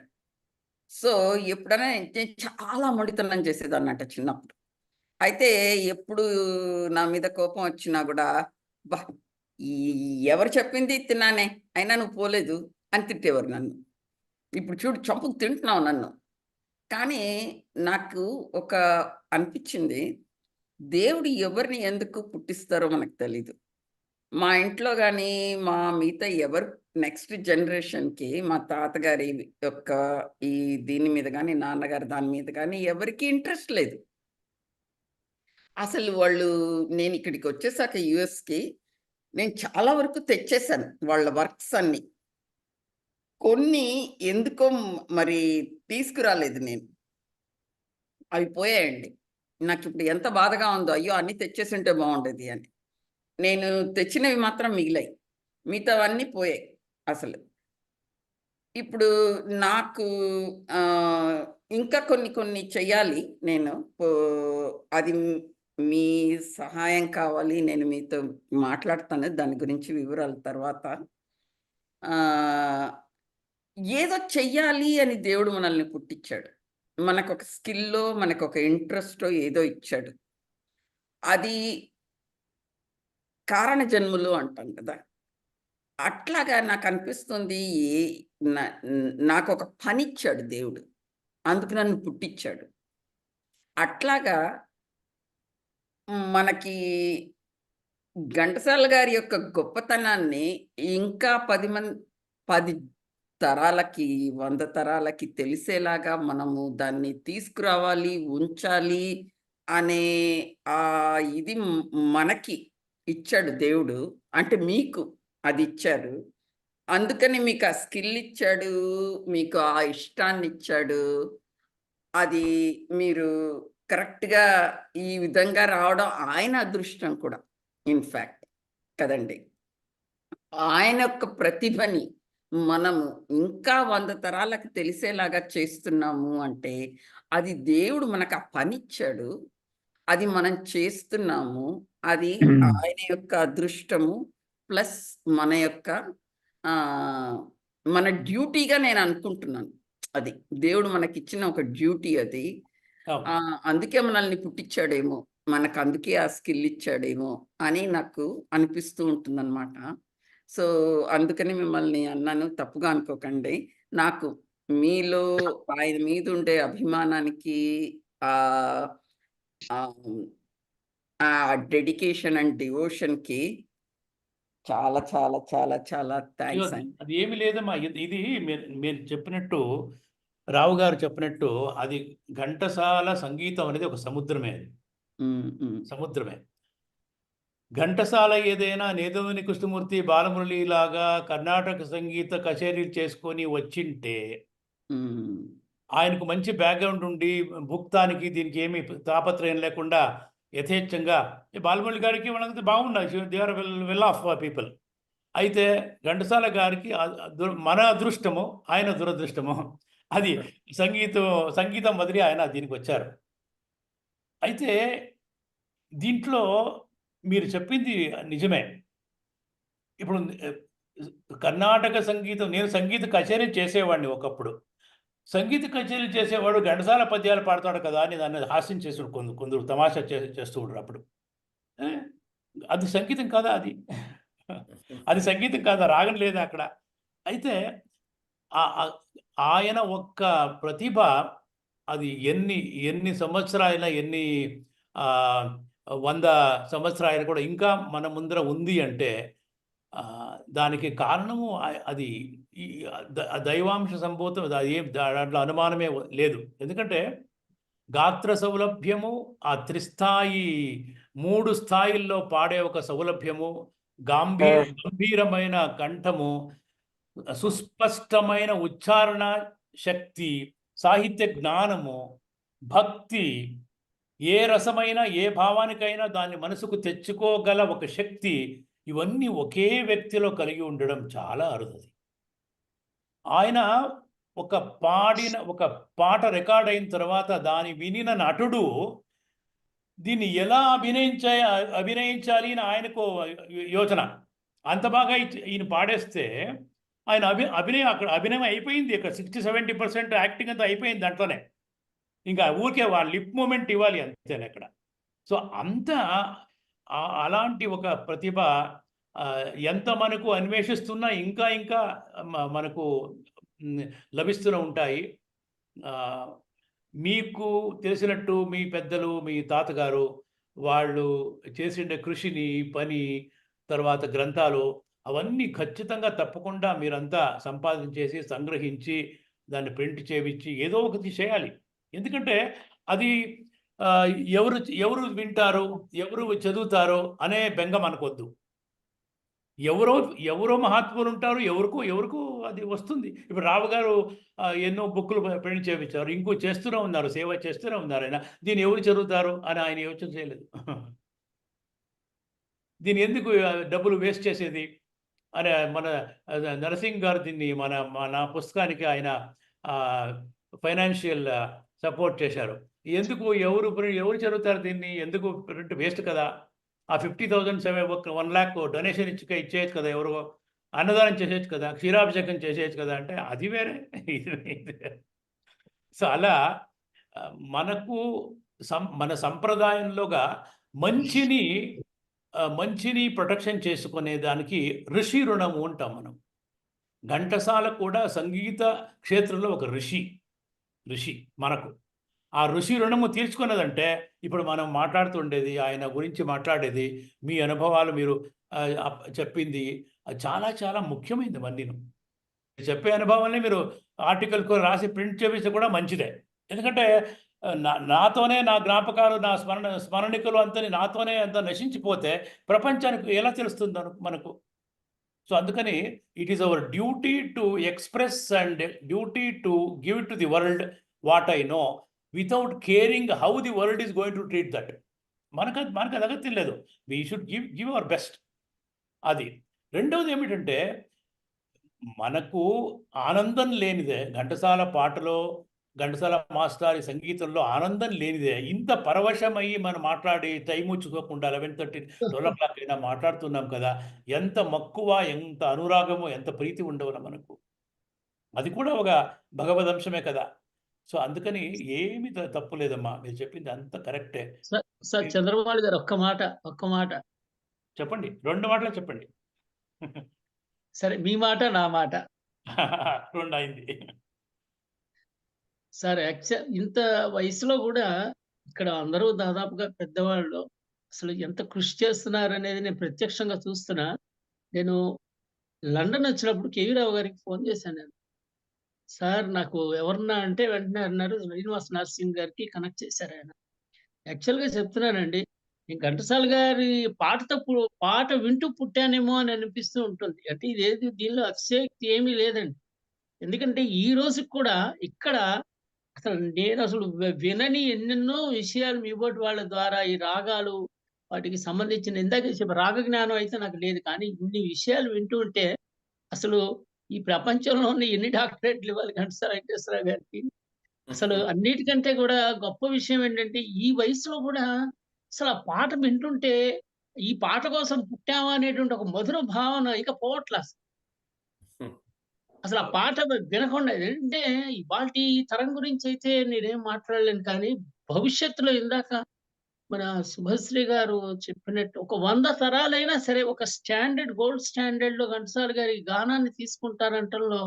సో ఎప్పుడైనా నేను చాలా మొండితనం చేసేదాన్నంట చిన్నప్పుడు. అయితే ఎప్పుడు నా మీద కోపం వచ్చినా కూడా, బా ఎవరు చెప్పింది తిన్నానే, అయినా నువ్వు పోలేదు అని తిట్టేవారు నన్ను. ఇప్పుడు చూడు చంపుకు తింటున్నావు నన్ను. కానీ నాకు ఒక అనిపించింది, దేవుడు ఎవరిని ఎందుకు పుట్టిస్తారో మనకు తెలీదు. మా ఇంట్లో కానీ మా మిగతా ఎవరు నెక్స్ట్ జనరేషన్కి, మా తాతగారి యొక్క ఈ దీని మీద కానీ, నాన్నగారి దాని మీద కానీ ఎవరికి ఇంట్రెస్ట్ లేదు. అసలు వాళ్ళు, నేను ఇక్కడికి వచ్చేసాక యుఎస్కి నేను చాలా వరకు తెచ్చేసాను వాళ్ళ వర్క్స్ అన్ని. కొన్ని ఎందుకో మరి తీసుకురాలేదు నేను, అవి పోయాయండి. నాకు ఇప్పుడు ఎంత బాధగా ఉందో, అయ్యో అన్నీ తెచ్చేసి ఉంటే బాగుండేది అని. నేను తెచ్చినవి మాత్రం మిగిలాయి, మిగతావన్నీ పోయాయి అసలు. ఇప్పుడు నాకు ఇంకా కొన్ని చెయ్యాలి నేను. అది మీ సహాయం కావాలి, నేను మీతో మాట్లాడతాను దాని గురించి వివరాల తర్వాత. ఏదో చెయ్యాలి అని దేవుడు మనల్ని పుట్టించాడు. మనకొక స్కిల్లో, మనకొక ఇంట్రెస్టో ఏదో ఇచ్చాడు. అది కారణ జన్ములు అంటాం కదా, అట్లాగా నాకు అనిపిస్తుంది. నాకు ఒక పని ఇచ్చాడు దేవుడు, అందుకు నన్ను పుట్టించాడు. అట్లాగా మనకి ఘంటసాల గారి యొక్క గొప్పతనాన్ని ఇంకా 10 తరాలకి, 100 తరాలకి తెలిసేలాగా మనము దాన్ని తీసుకురావాలి, ఉంచాలి అనే ఇది మనకి ఇచ్చాడు దేవుడు. అంటే మీకు అది ఇచ్చాడు, అందుకని మీకు ఆ స్కిల్ ఇచ్చాడు, మీకు ఆ ఇష్టాన్ని ఇచ్చాడు. అది మీరు కరెక్ట్గా ఈ విధంగా రావడం ఆయన అదృష్టం కూడా ఇన్ఫ్యాక్ట్ కదండి. ఆయన యొక్క ప్రతిభని మనము ఇంకా 100 తరాలకు తెలిసేలాగా చేస్తున్నాము అంటే అది దేవుడు మనకు ఆ పని ఇచ్చాడు, అది మనం చేస్తున్నాము. అది ఆయన యొక్క అదృష్టము ప్లస్ మన యొక్క మన డ్యూటీగా నేను అనుకుంటున్నాను. అది దేవుడు మనకిచ్చిన ఒక డ్యూటీ అది. అందుకే మనల్ని పుట్టించాడేమో, మనకు అందుకే ఆ స్కిల్ ఇచ్చాడేమో అని నాకు అనిపిస్తూ ఉంటుందన్నమాట. సో అందుకని మిమ్మల్ని అన్నాను, తప్పుగా అనుకోకండి. నాకు మీలో ఆయన మీద ఉండే అభిమానానికి, ఆ డెడికేషన్ అండ్ డివోషన్కి చాలా చాలా చాలా చాలా థ్యాంక్స్ అండి. అది ఏమి లేదమ్మా. ఇది మీరు చెప్పినట్టు, రావు గారు చెప్పినట్టు, అది ఘంటసాల సంగీతం అనేది ఒక సముద్రమే. అది సముద్రమే. ఘంటసాల ఏదైనా నేదుముని కృష్ణమూర్తి, బాలమురళి లాగా కర్ణాటక సంగీత కచేరీలు చేసుకొని వచ్చింటే ఆయనకు మంచి బ్యాక్గ్రౌండ్ ఉండి భుక్తానికి దీనికి ఏమీ తాపత్రయం లేకుండా యథేచ్ఛంగా బాలమురళి గారికి మనకి బాగున్నారు, they are well off people. అయితే ఘంటసాల గారికి మన అదృష్టము, ఆయన దురదృష్టము, అది సంగీతం వదిలి ఆయన దీనికి వచ్చారు. అయితే దీంట్లో మీరు చెప్పింది నిజమే. ఇప్పుడు కర్ణాటక సంగీతం, నేను సంగీత కచేరీ చేసేవాడిని ఒకప్పుడు. సంగీత కచేరీ చేసేవాడు ఘంటసాల పద్యాలు పాడతాడు కదా అని దాన్ని హాస్యం చేసి కొందరు తమాషా చేస్తూ ఉంటారు అప్పుడు. అది సంగీతం కాదా? అది సంగీతం కాదా? రాగం లేదా అక్కడ? అయితే ఆయన ఒక్క ప్రతిభ అది ఎన్ని సంవత్సరాలైనా, ఎన్ని 100 సంవత్సరాలు కూడా ఇంకా మన ముందర ఉంది అంటే దానికి కారణము అది దైవాంశ సంభూతం. అది దాంట్లో అనుమానమే లేదు. ఎందుకంటే గాత్ర సౌలభ్యము, ఆ 3 స్థాయి 3 స్థాయిల్లో పాడే ఒక సౌలభ్యము, గంభీరమైన కంఠము, సుస్పష్టమైన ఉచ్చారణ శక్తి, సాహిత్య జ్ఞానము, భక్తి, ఏ రసమైనా ఏ భావానికైనా దాన్ని మనసుకు తెచ్చుకోగల ఒక శక్తి, ఇవన్నీ ఒకే వ్యక్తిలో కలిగి ఉండడం చాలా అరుదది. ఆయన ఒక పాట రికార్డ్ అయిన తర్వాత దాన్ని వినిన నటుడు దీన్ని ఎలా అభినయించాలి అని ఆయనకు యోచన. అంత బాగా ఈయన పాడేస్తే ఆయన అభినయం అయిపోయింది. ఇక్కడ 60-70% యాక్టింగ్ అంతా అయిపోయింది దాంట్లోనే. ఇంకా ఊరికే లిప్ మూమెంట్ ఇవ్వాలి అంతేనే అక్కడ. సో అలాంటి ఒక ప్రతిభ ఎంత మనకు అన్వేషిస్తున్నా ఇంకా మనకు లభిస్తూనే ఉంటాయి. మీకు తెలిసినట్టు మీ పెద్దలు, మీ తాతగారు వాళ్ళు చేసిన కృషిని, పని, తర్వాత గ్రంథాలు అవన్నీ ఖచ్చితంగా తప్పకుండా మీరంతా సంపాదించేసి, సంగ్రహించి, దాన్ని ప్రింట్ చేయించి ఏదో ఒకటి చేయాలి. ఎందుకంటే అది ఎవరు వింటారు, ఎవరు చదువుతారో అనే బెంగ మనకొద్దు. ఎవరో మహాత్ములు ఉంటారు, ఎవరికో అది వస్తుంది. ఇప్పుడు రావు గారు ఎన్నో బుక్కులు ప్రింట్ చేయించారు, ఇంకో చేస్తూనే ఉన్నారు, సేవ చేస్తూనే ఉన్నారు. ఆయన దీన్ని ఎవరు చదువుతారు అని ఆయన యోచన చేయలేదు. దీన్ని ఎందుకు డబ్బులు వేస్ట్ చేసేది అని మన నరసింగ్ గారు దీన్ని మన పుస్తకానికి ఆయన ఫైనాన్షియల్ సపోర్ట్ చేశారు. ఎందుకు ఎవరు చదువుతారు దీన్ని, ఎందుకు ప్రింట్ వేస్ట్ కదా, ఆ 50,000 1 lakh డొనేషన్ ఇచ్చేయచ్చు కదా, ఎవరో అన్నదానం చేసేయచ్చు కదా, క్షీరాభిషేకం చేసేయచ్చు కదా అంటే అది వేరే, ఇది వేరే. సో అలా మన సంప్రదాయంలోగా మంచిని ప్రొటెక్షన్ చేసుకునే దానికి ఋషి రుణము అంటాం మనం. ఘంటసాల కూడా సంగీత క్షేత్రంలో ఒక ఋషి మనకు. ఆ ఋషి రుణము తీర్చుకున్నదంటే ఇప్పుడు మనం మాట్లాడుతుండేది, ఆయన గురించి మాట్లాడేది, మీ అనుభవాలు మీరు చెప్పింది చాలా చాలా ముఖ్యమైనది. మళ్ళీను చెప్పే అనుభవాన్ని మీరు ఆర్టికల్కు రాసి ప్రింట్ చేపిస్తే కూడా మంచిదే. ఎందుకంటే నాతోనే నా జ్ఞాపకాలు, నా స్మరణికలు నాతోనే అంత నశించిపోతే ప్రపంచానికి ఎలా తెలుస్తుంది మనకు? సో అందుకని it is our duty to express and duty to give to the world what I know without caring how the world is going to treat that. మనకు అది అగత్యం లేదు. We should give our best. అది. రెండవది ఏమిటంటే మనకు ఆనందం లేనిదే, ఘంటసాల పాటలో, ఘంటసాల మాస్టారి సంగీతంలో ఆనందం లేనిదే ఇంత పరవశమయ్యి మనం మాట్లాడి టైం చూసుకోకుండా 11:30, 12 o'clock అయినా మాట్లాడుతున్నాం కదా. ఎంత మక్కువ, ఎంత అనురాగము, ఎంత ప్రీతి ఉండవల మనకు. అది కూడా ఒక భగవదంశమే కదా. సో అందుకని ఏమి తప్పు లేదమ్మా, మీరు చెప్పింది అంత కరెక్టే. సార్ చంద్రబాబు గారు ఒక్క మాట చెప్పండి. 2 మాటలు చెప్పండి. సరే, మీ మాట నా మాట 2 అయింది. సార్ ఇంత వయసులో కూడా ఇక్కడ అందరూ దాదాపుగా పెద్దవాళ్ళు అసలు ఎంత కృషి చేస్తున్నారు అనేది నేను ప్రత్యక్షంగా చూస్తున్నా. నేను లండన్ వచ్చినప్పుడు కేవీ రావు గారికి ఫోన్ చేశాను నేను. సార్ నాకు ఎవరన్నా అంటే వెంటనే అన్నారు శ్రీనివాస్ నర్సింగ్ గారికి కనెక్ట్ చేశారు ఆయన. యాక్చువల్గా చెప్తున్నానండి, నేను ఘంటసాల గారి పాట వింటూ పుట్టానేమో అని అనిపిస్తూ ఉంటుంది. అంటే ఇదేది దీనిలో అతిశయోక్తి ఏమీ లేదండి. ఎందుకంటే ఈ రోజుకి కూడా ఇక్కడ అసలు నేనసలు వినని ఎన్నెన్నో విషయాలు మీబోటి వాళ్ళ ద్వారా ఈ రాగాలు, వాటికి సంబంధించిన ఇందాకే రాగ జ్ఞానం అయితే నాకు లేదు. కానీ ఇన్ని విషయాలు వింటూ ఉంటే అసలు ఈ ప్రపంచంలో ఉన్న ఎన్ని డాక్టరేట్లు ఇవ్వాలి ఘంటసాల వెంకటేశ్వరరావు గారికి. అసలు అన్నిటికంటే కూడా గొప్ప విషయం ఏంటంటే, ఈ వయసులో కూడా అసలు ఆ పాట వింటుంటే, ఈ పాట కోసం పుట్టామా అనేటువంటి ఒక మధుర భావన ఇక పోవట్ల అసలు. అసలు ఆ పాట వినకుండా ఏంటంటే ఇవాల్టి తరం గురించి అయితే నేనేం మాట్లాడలేను కానీ, భవిష్యత్తులో ఇందాక మన శుభశ్రీ గారు చెప్పినట్టు ఒక 100 తరాలైనా సరే ఒక గోల్డ్ స్టాండర్డ్‌లో ఘంటసాల గారి గానాన్ని తీసుకుంటారంటంలో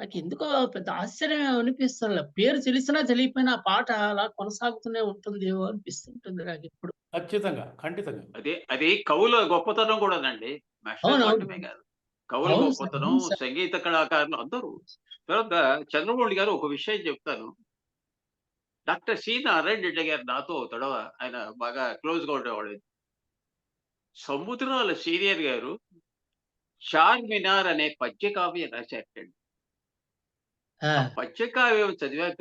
నాకెందుకో పెద్ద ఆశ్చర్యం అనిపిస్తల్ల. పేరు తెలిసినా తెలియకపోయినా ఆ పాట అలా కొనసాగుతూనే ఉంటుందేమో అనిపిస్తుంటుంది నాకెప్పుడు. ఖచ్చితంగా, ఖండితంగా. అది కవుల గొప్పతనం కూడానండి. మాస్టర్ అవునవును. పాడటమే కాదు. కవుల అవును సార్. గొప్పతనం, అవును సార్. సంగీత కళాకారులు అందరూ. తర్వాత చంద్రమౌళి గారు ఒక విషయం చెప్తాను. Doctor C. నారాయణ రెడ్డి గారు నాతో తడవ ఆయన బాగా క్లోజ్‌గా ఉండేవాడు. సముద్రాల సీనియర్ గారు 'చార్మినార్' అనే పద్య కావ్యం రాశారటండి. ఆ! ఆ పద్య కావ్యం చదివాక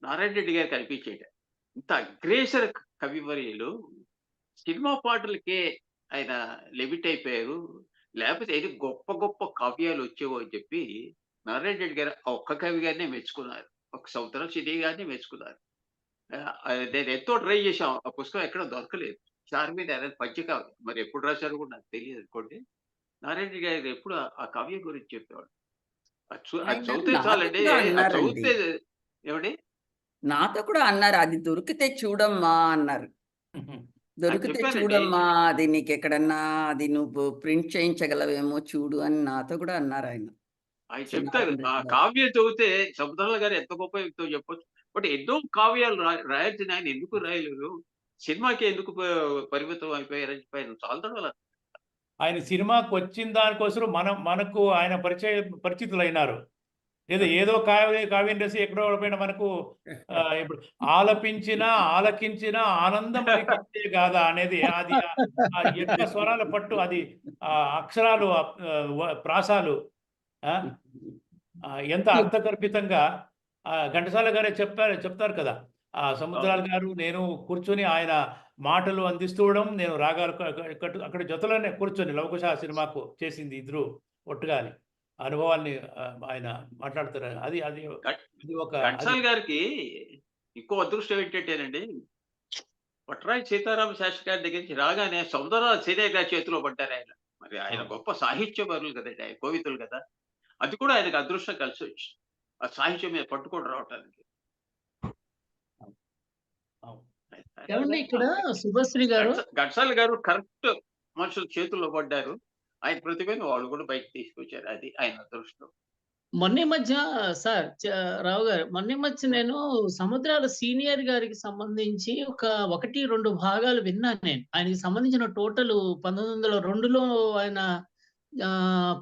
నారాయణ రెడ్డి గారికి అనిపించేట. ఇంత అగ్రేసర కవివర్యులు సినిమా పాటలకే ఆయన లిమిట్ అయిపోయారు. లేకపోతే ఏదో గొప్ప గొప్ప కావ్యాలు వచ్చేవో అని చెప్పి నారాయణ రెడ్డి గారు ఆ ఒక్క కవి గారినే మెచ్చుకున్నారు. ఒక సముద్రం సినీ గారిని మెచ్చుకున్నారు. నేను ఎంతో ట్రై చేశాం. ఆ పుస్తకం ఎక్కడ దొరకలేదు. 'చార్మినార్' అనేది పద్య కావ్యం. మరి ఎప్పుడు రాశారో కూడా నాకు తెలియదు అనుకోండి. నారాయణ రెడ్డి గారు ఎప్పుడు ఆ కావ్యం గురించి చెప్పేవాడు. అది ఆయన చదివితే నాతో చాలండి. కూడా అది అన్నారండి. చదివితే ఏవండి? నాతో కూడా అన్నారు. "అది దొరికితే చూడమ్మా" అన్నారు. "దొరికితే చెప్పానండి. చూడమ్మా, అది నీకెక్కడన్నా అది నువ్వు ప్రింట్ చేయించగలవేమో చూడు" అని నాతో కూడా అన్నారాయన. ఆయన సి. చెప్తారు. నారాయణ ఆ రెడ్డి గారు. కావ్యం చదివితే సముద్రాల గారు ఎంత గొప్ప వ్యక్తో చెప్పొచ్చు. బట్ ఎన్నో కావ్యాలు రాయాల్సిన ఆయన ఎందుకు రాయలేదు? సినిమాకే ఎందుకు పరిమితం అయిపోయారని చెప్పి ఆయన చాలా తడవల. ఆయన సినిమాకొచ్చిన దానికోసం మనకు ఆయన పరిచితులైనారు. ఏదో కావ్యం రాసి ఎక్కడో పైన మనకు ఇప్పుడు ఆలకించిన ఆనందమలికించే గాథ అనేది అది ఎట్ల స్వరాల పట్టు అది అక్షరాలు ప్రాసాలు ఎంత అర్థగర్భితంగా ఘంటసాల గారే చెప్తారు కదా. సముద్రాల గారు నేను కూర్చొని ఆయన మాటలు అందిస్తూవడం, నేను రాగాలు అక్కడ జతలోనే కూర్చొని లవకుశ సినిమాకు చేసింది ఇద్దరు ఒట్టుగా అని అనుభవాన్ని ఆయన మాట్లాడతారు. అది ఒక ఘంటసాల గారికి ఇంకో అదృష్టం ఏంటంటేనండి, పట్రాయి సీతారామ శాస్త్రి గారి దగ్గర నుంచి రాగానే సముద్రాల సీనయ్య గారి చేతిలో పడ్డారు ఆయన. మరి ఆయన గొప్ప సాహిత్యపరులు కదండి. ఆయన కోవిదులు కదా! అది కూడా ఆయనకు అదృష్టం కలిసొచ్చింది. ఆ సాహిత్యం మీద పట్టుకొని రావటానికి. ఏవండి ఇక్కడ శుభశ్రీ గారు ఘంటసాల గారు కరెక్ట్ మనుషుల చేతుల్లో పడ్డారు. ఆయన ప్రతిభను వాళ్ళు కూడా బయటకి తీసుకొచ్చారు. అది ఆయన అదృష్టం. మొన్న ఈ మధ్య సార్ రావు గారు మొన్న ఈ మధ్య నేను సముద్రాల సీనియర్ గారికి సంబంధించి ఒక 1, 2 భాగాలు విన్నాను నేను. ఆయనకి సంబంధించిన టోటల్ 1902లో ఆయన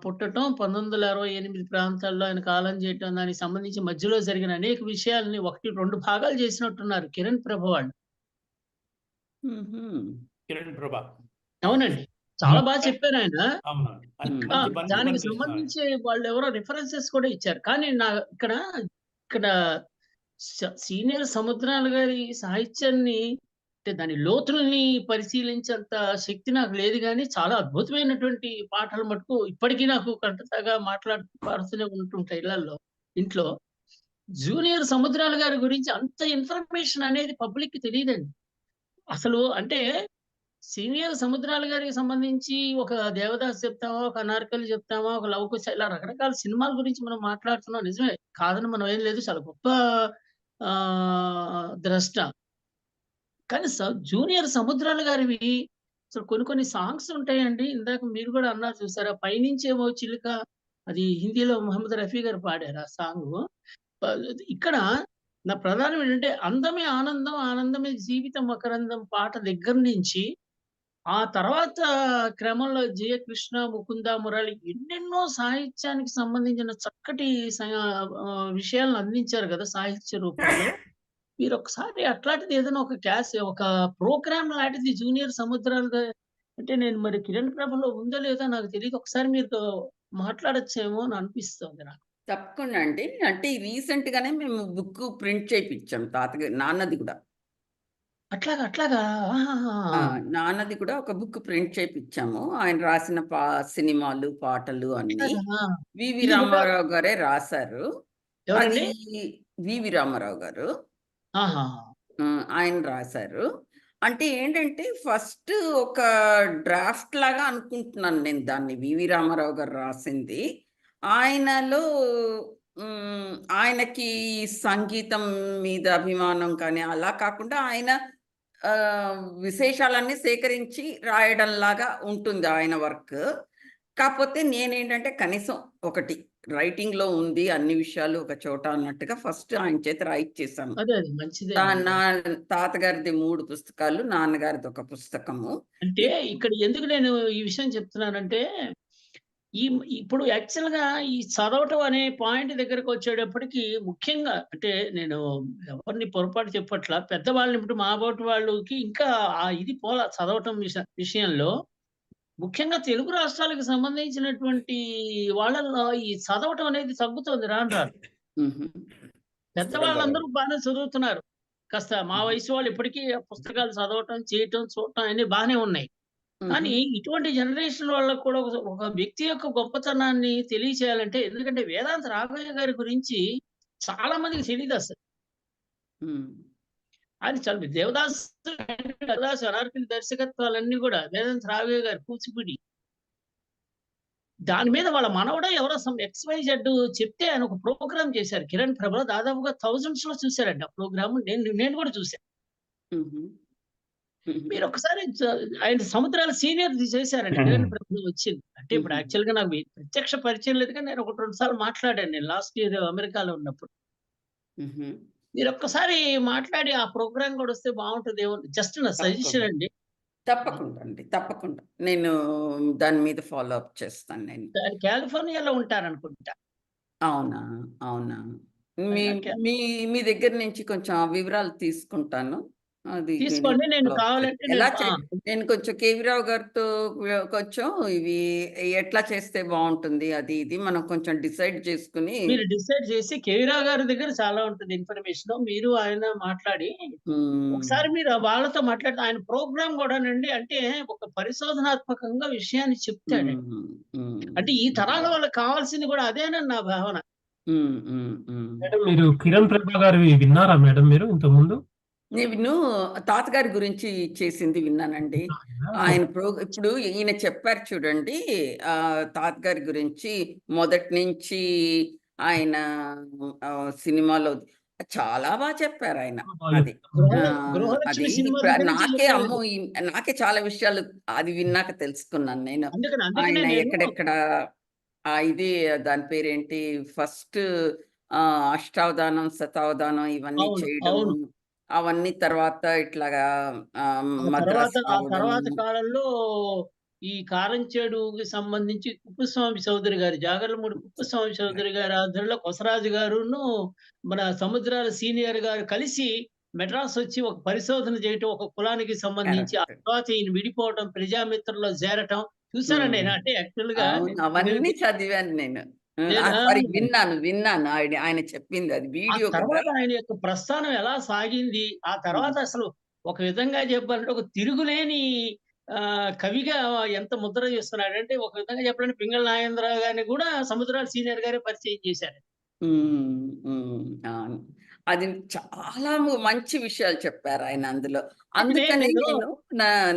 పుట్టటం, 1968 ప్రాంతాల్లో ఆయన కాలం చేయటం, దానికి సంబంధించి మధ్యలో జరిగిన అనేక విషయాల్ని 1, 2 భాగాలు చేసినట్టున్నారు కిరణ్ ప్రభ వాళ్ళు. హుహు. కిరణ్ ప్రభా. అవునండి. చాలా బాగా చెప్పారాయన. అవును. ఇంకా దానికి సంబంధించి వాళ్ళెవరో రిఫరెన్సెస్ కూడా ఇచ్చారు. కానీ ఇక్కడ సీనియర్ సముద్రాల గారి సాహిత్యాన్ని అంటే దాని లోతుల్ని పరిశీలించేంత శక్తి నాకు లేదు గానీ, చాలా అద్భుతమైనటువంటి పాటలు మటుకు ఇప్పటికీ నాకు కంటతగా పాడుతూనే ఉంటుంటాయి ఇంట్లో. జూనియర్ సముద్రాల గారి గురించి అంత ఇన్ఫర్మేషన్ అనేది పబ్లిక్‌కి తెలీదండి. అసలు అంటే సీనియర్ సముద్రాల గారికి సంబంధించి ఒక 'దేవదాస్' చెప్తామా, ఒక 'అనార్కలి' చెప్తామా, ఒక 'లవకుశ' ఇలా రకరకాల సినిమాల గురించి మనం మాట్లాడుతున్నాం నిజమే. కాదని మనం ఏం లేదు. చాలా గొప్ప ద్రష్ట. కానీ జూనియర్ సముద్రాల గారివి అసలు కొన్ని సాంగ్స్ ఉంటాయండి. ఇందాక మీరు కూడా అన్నారు చూసారా? 'పైనుంచేమో చిలుక' అది హిందీలో మొహమ్మద్ రఫీ గారు పాడారు ఆ సాంగు. ఇక్కడ నా ప్రధానం ఏంటంటే 'అందమే ఆనందం ఆనందమే జీవితం మకరందం' పాట దగ్గర నుంచి ఆ తర్వాత క్రమంలో 'జయకృష్ణ', 'ముకుంద మురళి' ఎన్నెన్నో సాహిత్యానికి సంబంధించిన చక్కటి విషయాలను అందించారు గదా! సాహిత్య రూపంలో. మీరు ఒకసారి అట్లాంటిది ఏదైనా ఒక ప్రోగ్రామ్ లాంటిది జూనియర్ సముద్రాలు అంటే నేను మరి కిరణ్ ప్రభలో ఉందో లేదో నాకు తెలియదు. ఒకసారి మీతో మాట్లాడొచ్చేమో అని అనిపిస్తుంది నాకు. తప్పకుండా అండి. అంటే రీసెంట్‌గానే మేము బుక్ ప్రింట్ చేపిచ్చాం నాన్నది కూడా. అట్లాగా. ఆహాహా! నాన్నది కూడా ఒక బుక్ ప్రింట్ చేపిచ్చాము. ఆయన రాసిన సినిమాలు, పాటలు అన్నీ. అట్లాగా. వివి ఇది కూడా రామారావు గారే రాశారు. అది ఎవరండి? వివి రామారావు గారు. ఆహాహా! ఆయన రాశారు. అంటే ఏంటంటే ఫస్ట్ ఒక డ్రాఫ్ట్ లాగా అనుకుంటున్నాను నేను దాన్ని. వివి రామారావు గారు రాసింది. ఆయనలో ఆయనకి సంగీతం మీద అభిమానం కానీ అలా కాకుండా ఆయన విశేషాలన్నీ సేకరించి రాయడంలాగా ఉంటుంది ఆయన వర్క్. కాకపోతే నేనేంటంటే కనీసం ఒకటి రైటింగ్‌లో ఉంది అన్ని విషయాలు ఒక చోట అన్నట్టుగా ఫస్ట్ ఆయన చేత రాయిచ్చేసాము. అదే మంచిదే నా అండి. తాతగారిది 3 పుస్తకాలు, నాన్నగారిది ఒక పుస్తకము. అంటే ఇక్కడ ఎందుకు నేను ఈ విషయం చెప్తున్నానంటే, ఇప్పుడు యాక్చువల్‌గా ఈ చదవటం అనే పాయింట్ దగ్గరకొచ్చేటప్పటికి ముఖ్యంగా అంటే నేను ఎవరిని పొరపాటు చెప్పట్లా. పెద్దవాళ్ళని ఇప్పుడు మా బోటి వాళ్ళకి ఇంకా ఇది చదవటం విషయంలో ముఖ్యంగా తెలుగు రాష్ట్రాలకు సంబంధించినటువంటి వాళ్ళలో ఈ చదవటం అనేది తగ్గుతోంది రాను రాను. హుహు. పెద్దవాళ్ళందరూ బానే చదువుతున్నారు. కాస్త మా వయసు వాళ్ళు ఇప్పటికీ ఆ పుస్తకాలు చదవటం, చేయటం, చూడటం అన్నీ బానే ఉన్నాయి. కానీ హుహు. ఇటువంటి జనరేషన్ వాళ్ళకి కూడా ఒక వ్యక్తి యొక్క గొప్పతనాన్ని తెలియచేయాలంటే ఎందుకంటే వేదాంత రాఘవయ్య గారి గురించి చాలా మందికి తెలీదసలు. హ్మ్. ఆయన చాలా దేవదాసు అనార్కలి దర్శకత్వాలన్నీ కూడా వేదాంత రాఘవయ్య గారు కూచిపూడి. దాని మీద వాళ్ళ మనవడో ఎవరో XYZ చెప్తే ఆయన ఒక ప్రోగ్రామ్ చేశారు. కిరణ్ ప్రభలో దాదాపుగా థౌసండ్స్‌లో చూసారండి ఆ ప్రోగ్రామ్. నేను కూడా చూసాను. హుహు. హుహు. మీరొకసారి ఆయన సముద్రాల సీనియర్‌ది చేశారండి. కిరణ్ ప్రభులో వచ్చింది. అంటే ఇప్పుడు హుహు. యాక్చువల్‌గా నాకు ప్రత్యక్ష పరిచయం లేదు కానీ నేను 1, 2 సార్లు మాట్లాడాను నేను లాస్ట్ ఇయర్ అమెరికాలో ఉన్నప్పుడు. హుహు. మీరొక్కసారి మాట్లాడి ఆ ప్రోగ్రామ్ కూడా వస్తే బావుంటదేమో జస్ట్ నా సజెషన్ అండి. తప్పకుండా అండి. తప్పకుండా. నేను దాని మీద ఫాలో అప్ చేస్తాను నేను. ఆయన కాలిఫోర్నియాలో ఉంటారనుకుంటా. అవునా? అవునా? మీ ఆయన మీ మీ దగ్గర నుంచి కొంచెం ఆ వివరాలు తీసుకుంటాను. అది నేను తీసుకోండి. నేను ఫాలో అప్ కావాలంటే ఎలా నేను నేను కొంచెం కేవీ రావు గారితో కొంచెం ఇవి ఎట్లా చేస్తే బావుంటుంది అది ఇది మనం కొంచెం డిసైడ్ చేసుకొని మీరు డిసైడ్ చేసి కేవీరావు గారి దగ్గర చాలా ఉంటది ఇన్ఫర్మేషన్. మీరు ఆయన మాట్లాడి హ్మ్. ఒకసారి మీరు వాళ్ళతో మాట్లాడితే ఆయన ప్రోగ్రామ్ గూడానండి అంటే ఒక పరిశోధనాత్మకంగా విషయాన్ని చెప్తాడండి. హ్మ్. హ్మ్. అంటే ఈ తరాల వాళ్ళకి కావాల్సింది గూడా అదేనని నా భావన. హ్మ్. హ్మ్. హ్మ్. మేడం మీరు కిరణ్ ప్రభ గారివి విన్నారా మేడం మీరు ఇంతకుముందు? నేను తాతగారి గురించి చేసింది విన్నానండి. ఆయన ఇప్పుడు ఈయన చెప్పారు చూడండి. తాతగారి గురించి మొదటి నుంచి ఆయన సినిమాలో చాలా చెప్పారాయన. అది. అది గృహలక్ష్మి సినిమా ఇప్పుడు దగ్గర నుంచి నాకే అమ్మో! చెప్పారండి. నాకే చాలా విషయాలు అది విన్నాక తెలుసుకున్నాను నేను. అందుకనే ఆయన నేను ఎక్కడెక్కడ ఇది దాని పేరేంటి ఫస్ట్ అష్టావధానం, శతావధానం ఇవన్నీ అవును. చేయడము. అవును. అవన్నీ తర్వాత ఇట్లాగా మద్రాసు ఆ రావడము. తర్వాత కాలంలో ఈ కారంచేడుకి సంబంధించి కుప్పస్వామి చౌదరి గారు, జాగర్లమూడి కుప్పస్వామి చౌదరి గారి ఆధ్వర్యంలో కొసరాజు గారును, మన సముద్రాల సీనియర్ గారు కలిసి మెడ్రాస్ వచ్చి ఒక పరిశోధన చేయటం, ఒక కులానికి సంబంధించి. ఆ కరెక్ట్. తర్వాత ఈయన విడిపోవటం, ప్రజామిత్రలో చేరటం చూసానండి హ్మ్. నేను. అంటే యాక్చువల్‌గా అవును. అవన్నీ చదివాను నేను. నేను సారీ విన్నాను. ఆయన చెప్పింది అది ఆ వీడియో కదా! తర్వాత ఆయన యొక్క ప్రస్థానం ఎలా సాగింది? ఆ హ్మ్. తర్వాత అసలు ఒక విధంగా చెప్పాలంటే ఒక తిరుగులేని కవిగా ఎంత ముద్ర చేస్తున్నాడంటే ఒక విధంగా చెప్పాలంటే పింగళి నాగేంద్రరావు గారిని కూడా సముద్రాల సీనియర్ గారే పరిచయం చేశారు. హ్మ్. హ్మ్. అవును. అది చాలా మంచి విషయాలు చెప్పారు ఆయన అందులో. అందుకనే అందుకనే నేను నేను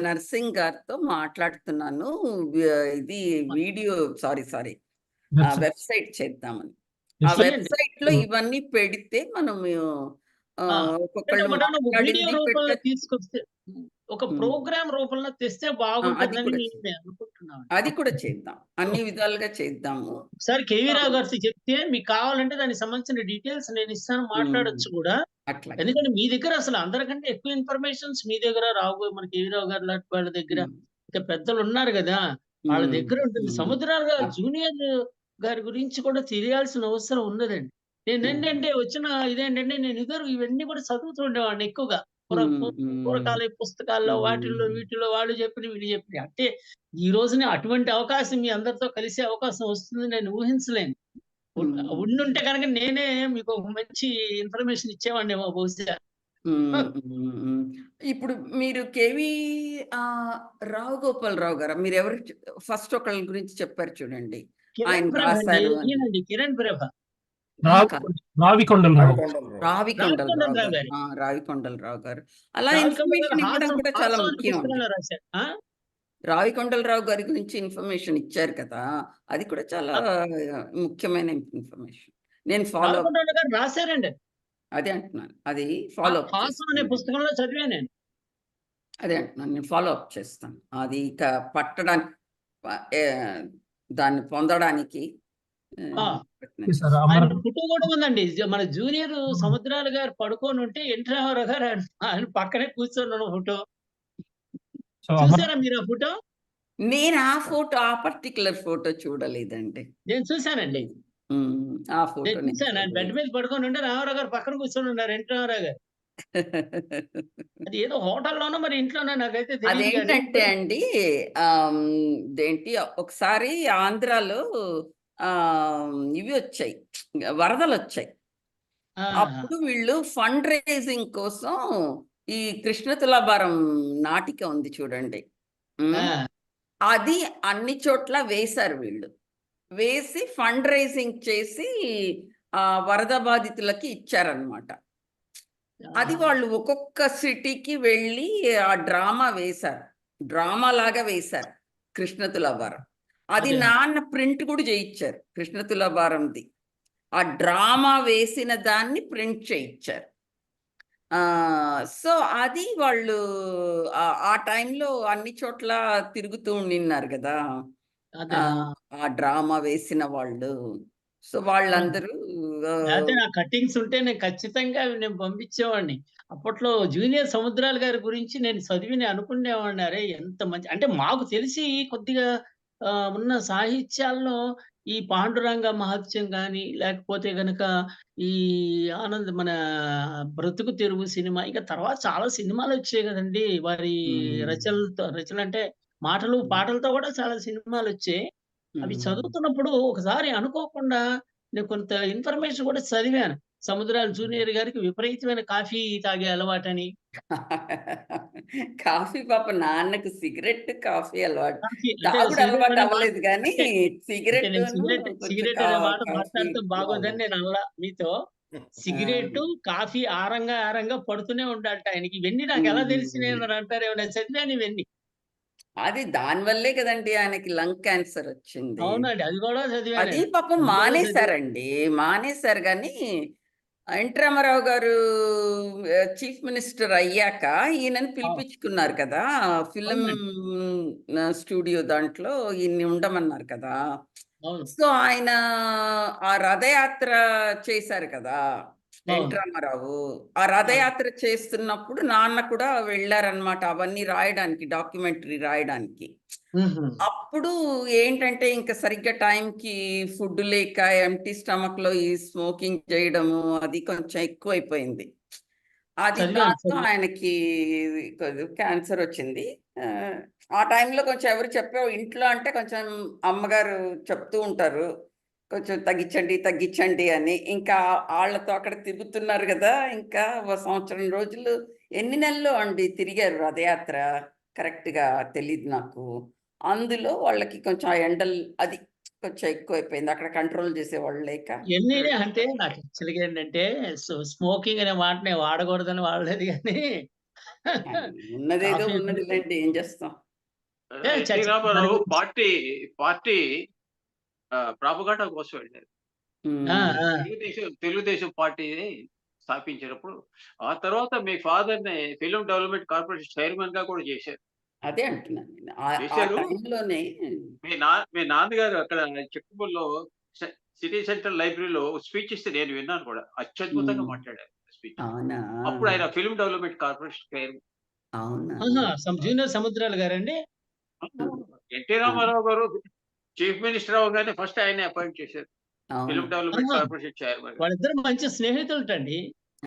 నర్సింగ్ గారితో మాట్లాడుతున్నాను. ఇది వీడియో సారీ. వెబ్‌సైట్ చేద్దామని. ఆ చెయ్యండి. వెబ్‌సైట్‌లో ఇవన్నీ పెడితే మనము ఆ! అంటే ఒక్కొక్కళ్ళు ఒకటన్నా ఒక వీడియో మాట్లాడింది రూపంలో పెట్టొచ్చు. తీసుకొస్తే ఒక హ్మ్. ప్రోగ్రామ్ రూపంలో తెస్తే అది బాగుంటుందని కూడా నేను అనుకుంటున్నాను. అది కూడా చేద్దాం. అన్ని విధాలుగా చేద్దాము. ఒకసారి కేవీ ఆ! రావు గారితో చెప్తే మీకు కావాలంటే దానికి సంబంధించిన డీటెయిల్స్ నేను ఇస్తాను హ్మ్. మాట్లాడొచ్చు కూడా. అట్లాగే. ఎందుకంటే మీ దగ్గర అసలు అందరికంటే ఎక్కువ ఇన్ఫర్మేషన్స్ మీ దగ్గర రావు. మన కేవీ రావు గారు లాంటి వాళ్ళ దగ్గర హ్మ్. ఇంకా పెద్దలున్నారు గదా! వాళ్ళ హ్మ్. దగ్గర ఉంటుంది. హ్మ్. సముద్రాల జూనియర్ గారి గురించి కూడా తెలియాల్సిన అవసరం ఉన్నదండి. నేనేంటంటే వచ్చిన ఇదేంటంటే నేను ఇదివరకు ఇవన్నీ కూడా చదువుతూ ఉండేవాడిని ఎక్కువగా. పూర్వకాల పుస్తకాల్లో వాటిల్లో వీటిల్లో వాళ్ళు చెప్పినవి వీళ్ళు చెప్పినవి. అంటే ఈ రోజున అటువంటి అవకాశం మీ అందరితో కలిసే అవకాశం వస్తుందని నేను ఊహించలేను. ఉండుంటే గనక నేనే మీకు ఒక మంచి ఇన్ఫర్మేషన్ ఇచ్చేవాడినేమో బహుశా. ఇప్పుడు మీరు కేవి రావు గోపాలరావు గారు, మీరు ఎవరు ఫస్ట్ ఒకళ్ళ గురించి చెప్పారు చూడండి, కిరణ్ ఆయన ప్రభ అండి. రాశారు అని. ఈయనండి కిరణ్ ప్రభ. రావికొండలరావు. రావికొండలరావు రావికొండలరావు గారు. గారు. రావికొండలరావు గారు. అలా రావికొండలరావు ఇన్ఫర్మేషన్ ఇవ్వడం హాసం కూడా చాలా హాసం అనే ముఖ్యం అండి. పుస్తకంలో రాశారు. రావికొండలరావు గారి గురించి ఇన్ఫర్మేషన్ ఇచ్చారు కదా, అది కూడా చాలా ముఖ్యమైన ఇన్ఫర్మేషన్. నేను ఫాలో రావికొండలరావు గారు రాశారండి. అదే అంటున్నాను, అది ఫాలో అప్ హాసం అనే పుస్తకంలో చదివాను నేను. అదే అంటున్నాను, నేను ఫాలో అప్ చేస్తాను. అది ఇక పట్టడానికి దాన్ని పొందడానికి సార్ ఆయన ఫోటో కూడా ఉందండి. మన జూనియర్ సముద్రాల గారు పడుకొని ఉంటే ఎన్టీ రామారావు గారు ఆయన పక్కనే కూర్చొని ఉన్న ఫోటో చూసారా మీరు ఆ ఫోటో? నేను ఆ పర్టికులర్ ఫోటో చూడలేదండి. నేను చూశానండి. ఆ ఫోటో నేను చూశాను. ఆయన బెడ్ మీద పడుకొని ఉంటే రామారావు గారు పక్కన కూర్చొని ఉన్నారు ఎన్టీ రామారావు గారు. అది ఏదో హోటల్లోనో మరి ఇంట్లోనో నాకైతే తెలియదు. అదేంటంటే అండి, ఏంటి ఒకసారి ఆంధ్రాలో ఇవి వచ్చాయి, వరదలు వచ్చాయి. అప్పుడు వీళ్ళు ఫండ్ రైజింగ్ కోసం ఈ కృష్ణ తులాభారం నాటిక ఉంది చూడండి, అది అన్ని చోట్ల వేశారు వీళ్ళు. వేసి ఫండ్ రైజింగ్ చేసి వరద బాధితులకి ఇచ్చారనమాట. అది వాళ్ళు ఒక్కొక్క సిటీకి వెళ్ళి ఆ డ్రామా వేశారు, డ్రామా లాగా వేశారు కృష్ణ తులాభారం. అది నాన్న ప్రింట్ కూడా చేయించారు, కృష్ణ తులాభారంది ఆ డ్రామా వేసిన దాన్ని ప్రింట్ చేయించారు. సో అది వాళ్ళు ఆ టైంలో అన్ని చోట్ల తిరుగుతూ ఉండిన్నారు కదా ఆ డ్రామా వేసిన వాళ్ళు. సో వాళ్ళందరూ అదే నా కట్టింగ్స్ ఉంటే నేను ఖచ్చితంగా నేను పంపించేవాడిని. అప్పట్లో జూనియర్ సముద్రాల గారి గురించి నేను చదివి అనుకునేవాడిని, అరే ఎంత మంచి, అంటే మాకు తెలిసి కొద్దిగా ఉన్న సాహిత్యాల్లో ఈ పాండురంగ మహత్యం గాని, లేకపోతే గనక ఈ మన బ్రతుకు తెరువు సినిమా, ఇంకా తర్వాత చాలా సినిమాలు వచ్చాయి కదండీ! వారి రచనలంటే మాటలు, పాటలతో కూడా చాలా సినిమాలు వచ్చాయి. అవి చదువుతున్నప్పుడు ఒకసారి అనుకోకుండా నేను కొంత ఇన్ఫర్మేషన్ కూడా చదివాను. సముద్రాల జూనియర్ గారికి విపరీతమైన కాఫీ తాగే అలవాటని. కాఫీ పాప నాన్నకు సిగరెట్, కాఫీ అలవాటు. కాఫీ అంటే తాగుడు అలవాటు అవ్వలేదు కానీ సిగరెట్ సిగరెట్ అనే మాట మాట్లాడితే బాగోదని నేను అనలా మీతో. సిగరెట్, కాఫీ ఆరంగా పడుతూనే ఉండాలట ఆయనకి. ఇవన్నీ నాకు ఎలా తెలిసినాయి అని అంటారేమో, నేను చదివాను ఇవన్నీ. అది దానివల్లే కదండి ఆయనకి లంగ్ క్యాన్సర్ వచ్చింది. అవునండి, అది కూడా చదివాను. అది పాపం మానేశారండి, మానేశారు కానీ ఎన్టీ రామారావు గారు చీఫ్ మినిస్టర్ అయ్యాక ఈయనని పిలిపించుకున్నారు కదా ఫిలిం స్టూడియో, దాంట్లో ఈయన్ని ఉండమన్నారు కదా. సో ఆయన ఆ రథయాత్ర చేశారు కదా ఎన్టీ రామారావు. ఆ రథయాత్ర చేస్తున్నప్పుడు నాన్న కూడా వెళ్ళారనమాట అవన్నీ రాయడానికి, డాక్యుమెంటరీ రాయడానికి. అప్పుడు ఏంటంటే ఇంకా సరిగ్గా టైంకి ఫుడ్ లేక ఎంటీ స్టమక్ లో ఈ స్మోకింగ్ చేయడము అది కొంచెం ఎక్కువైపోయింది. అది దాంతో ఆయనకి క్యాన్సర్ వచ్చింది. ఆ టైంలో కొంచెం ఎవరు చెప్పావు ఇంట్లో అంటే కొంచెం అమ్మగారు చెప్తూ ఉంటారు, కొంచెం తగ్గించండి అని. ఇంకా వాళ్ళతో అక్కడ తిరుగుతున్నారు కదా, ఇంకా 1 సంవత్సరం రోజులు ఎన్ని నెలలు అండి తిరిగారు రథయాత్ర, కరెక్ట్గా తెలీదు నాకు. అందులో వాళ్ళకి కొంచెం ఆ ఎండలు అది కొంచెం ఎక్కువైపోయింది, అక్కడ కంట్రోల్ చేసేవాళ్ళు లేక. ఎన్ని అంటే నాకు యాక్చువల్గా ఏంటంటే స్మోకింగ్ అనే మాట నేను వాడకూడదని వాడలేదు కానీ ఉన్నదేదో ఉన్నదిలేండి, ఏం చేస్తాం. ఎన్టీ రామారావు పార్టీ ప్రాపగాండా కోసం వెళ్ళారు. తెలుగుదేశం పార్టీని స్థాపించినప్పుడు ఆ తర్వాత మీ ఫాదర్ ని ఫిల్మ్ డెవలప్మెంట్ కార్పొరేషన్ చైర్మన్ గా కూడా చేశారు. అదే అంటున్నాను, మీ నాన్నగారు అక్కడ చెక్కుబుల్లో సిటీ సెంట్రల్ లైబ్రరీలో స్పీచ్ ఇస్తే నేను విన్నాను కూడా, అత్యద్భుతంగా మాట్లాడారు స్పీచ్. అప్పుడు ఆయన film development corporation chairman. Junior Samudrala గారండి. ఎన్టీ రామారావు గారు చీఫ్ మినిస్టర్ అవగానే ఫస్ట్ ఆయన అపాయింట్ చేశారు. అవును. ఫిల్మ్ డెవలప్మెంట్ ఆహా. Corporation chairman. వాళ్ళిద్దరు మంచి స్నేహితులటండి.